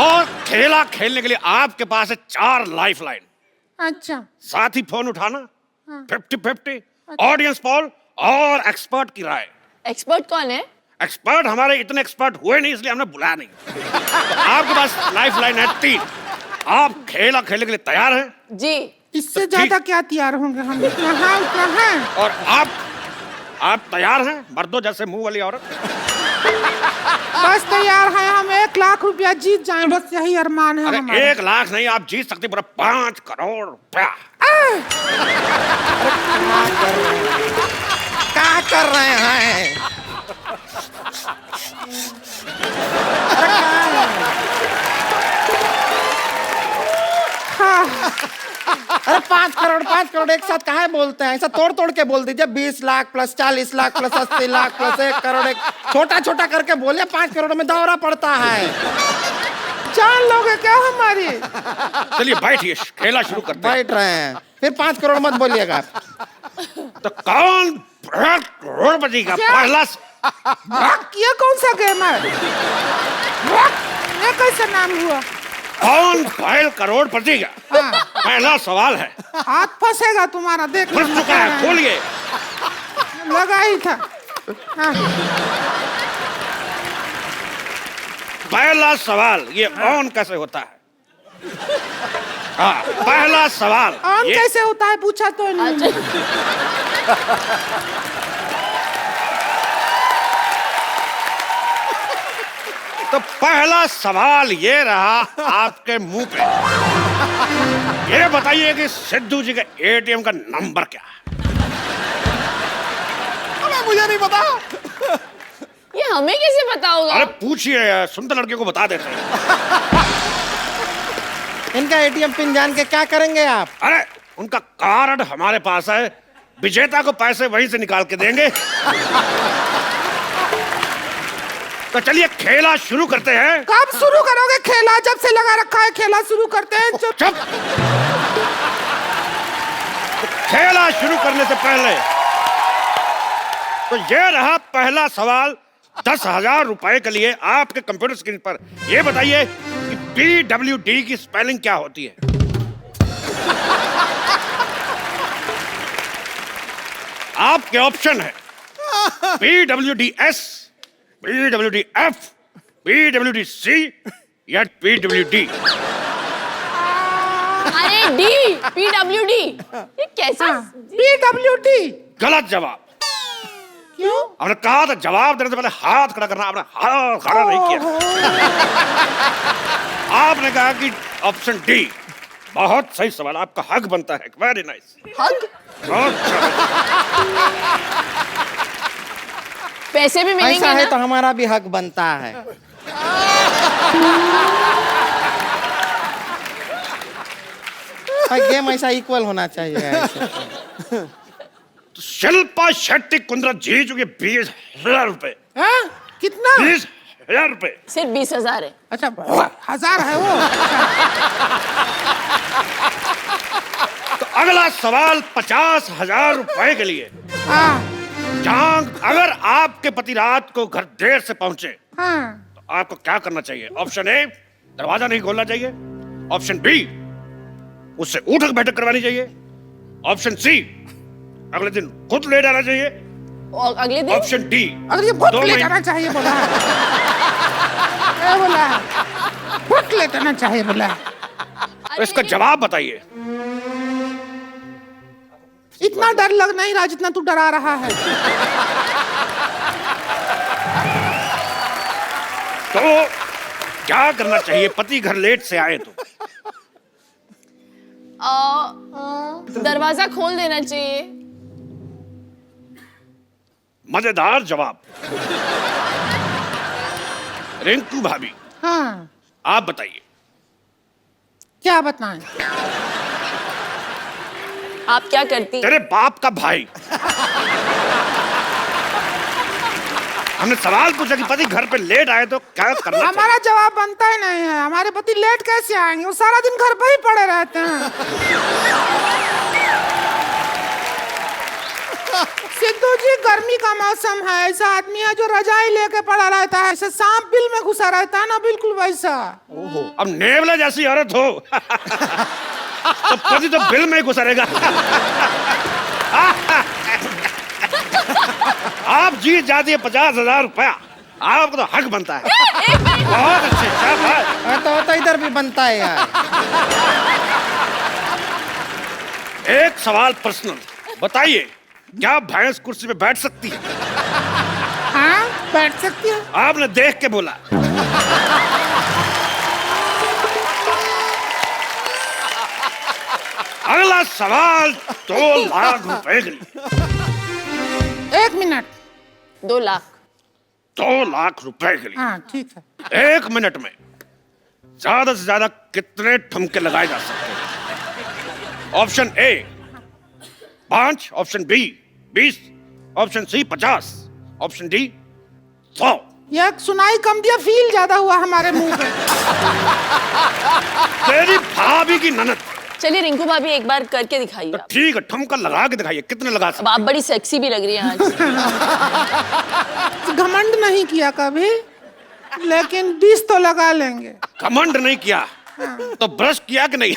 और खेला खेलने के लिए आपके पास है 4 लाइफ लाइन। अच्छा। साथ ही फोन उठाना, 50-50, ऑडियंस पोल और एक्सपर्ट की राय। एक्सपर्ट कौन है? एक्सपर्ट हमारे इतने एक्सपर्ट हुए नहीं इसलिए हमने बुलाया नहीं। तो आपके पास लाइफ लाइन है 3। आप खेला खेलने के लिए तैयार हैं? जी। इससे ज्यादा क्या तैयार होंगे हम? उतना है। और आप तैयार हैं मर्दों जैसे मुंह वाली औरत? बस तैयार है, हम 1 लाख रुपया जीत जाएं, बस यही अरमान है अरे हमारा। 1 लाख नहीं, आप जीत सकते पूरा 5 करोड़ रुपया। क्या कर रहे हैं? अरे 5 करोड़ एक साथ काहे बोलते हैं? ऐसा तोड़ तोड़ के बोल दीजिए। 20 lakh plus 40 lakh plus 80 lakh plus 1 crore. एक छोटा छोटा करके बोलिए, 5 करोड़ में दौरा पड़ता है। जान लोगे क्या हमारी? चलिए बैठिए, खेला शुरू करते हैं। बैठ रहे हैं, फिर 5 करोड़ मत बोलिएगा। तो कौन करोड़पति का क्या? पहला ये कौन सा गेम है? ये कैसा नाम हुआ? कौन भैल करोड़पति का पहला सवाल है। हाथ फंसेगा तुम्हारा, देख फंस चुका है, खोलिए। लगा ही था। हाँ। पहला सवाल, ये ऑन कैसे होता है? हाँ, पहला सवाल ऑन कैसे होता है पूछा तो नहीं। तो पहला सवाल ये रहा आपके मुंह पे, ये बताइए कि सिद्धू जी के एटीएम का नंबर क्या है? मुझे नहीं पता। ये हमें कैसे पता होगा? अरे पूछिए, सुंदर लड़के को बता देते हैं। इनका एटीएम पिन जान के क्या करेंगे आप? अरे उनका कार्ड हमारे पास है, विजेता को पैसे वहीं से निकाल के देंगे। तो चलिए खेला शुरू करते हैं। कब शुरू करोगे खेला? जब से लगा रखा है खेला शुरू करते हैं। चुप। तो खेला शुरू करने से पहले तो ये रहा पहला सवाल 10,000 रुपए के लिए आपके कंप्यूटर स्क्रीन पर। ये बताइए कि PWD की स्पेलिंग क्या होती है? आपके ऑप्शन है PWDS, PWDF, PWDC या PWD। अरे डी, PWD। ये कैसा? PWD। गलत जवाब। क्यों? आपने कहा था जवाब देने से पहले हाथ खड़ा करना, आपने हाथ खड़ा नहीं किया। आपने कहा कि ऑप्शन डी। बहुत सही सवाल, आपका हक बनता है। Very nice. हक? बहुत पैसे भी मिलेंगे ऐसा है ना? तो हमारा भी हक बनता है। गेम ऐसा इक्वल होना चाहिए। तो शिल्पा शेट्टी कुंद्रा जी चुके 20,000 रुपए। कितना? 20,000 रुपए। सिर्फ 20,000 है। अच्छा 1,000 है वो। तो अगला सवाल 50,000 रुपए के लिए। जहां अगर आपके पति रात को घर देर से पहुंचे तो आपको क्या करना चाहिए? ऑप्शन ए, दरवाजा नहीं खोलना चाहिए। ऑप्शन बी, उससे उठक बैठक करवानी चाहिए। ऑप्शन सी, अगले दिन खुद ले जाना चाहिए। और अगले दिन? ऑप्शन डी, अगर ये खुद ले जाना चाहिए बोला है। क्या बोला है? खुद ले जाना चाहिए बोला है। तो इसका जवाब बताइए। इतना डर लग नहीं रहा जितना तू डरा रहा है। तो क्या करना चाहिए पति घर लेट से आए तो? दरवाजा खोल देना चाहिए। मजेदार जवाब। रिंकू भाभी, हाँ आप बताइए। क्या बताएं? आप क्या करती? तेरे बाप का भाई। हमने सवाल पूछा कि पति घर पे लेट आए तो क्या करना चाहिए? हमारा जवाब बनता ही नहीं है। हमारे पति लेट कैसे आएंगे? वो सारा दिन घर पे ही पड़े रहते हैं। सिद्धू जी, गर्मी का मौसम है, ऐसा आदमी है जो रजाई लेके पड़ा रहता है, ऐसे सांप बिल में घुसा रहता है ना, बिल्कुल वैसा। अब नेवला जैसी औरत हो तो पति तो बिल में ही घुसा रहेगा। आप जीत जाती है 50,000 रुपया। आपको तो हक बनता है। बहुत अच्छे, शाबाश। तो इधर भी बनता है यार। एक सवाल पर्सनल, बताइए क्या भैंस कुर्सी पे बैठ सकती है? हाँ बैठ सकती है। आपने देख के बोला। अगला सवाल 2 लाख रुपए के लिए। 1 मिनट। 2 लाख। 2 लाख रुपए के लिए। हाँ ठीक है। 1 मिनट में ज्यादा से ज्यादा कितने ठुमके लगाए जा सकते हैं? Option A 5, option B 20, option C 50, option D 100। ये सुनाई कम दिया, फील ज्यादा हुआ हमारे मुंह पे। तेरी भाभी की ननद। चलिए रिंकू भाभी एक बार करके दिखाइए। तो ठीक है, ठुमका लगा के दिखाइए, कितने लगा सकते? अब आप बड़ी सेक्सी भी लग रही हैं आज। घमंड नहीं किया कभी, लेकिन 20 तो लगा लेंगे। घमंड नहीं किया तो ब्रश किया कि नहीं?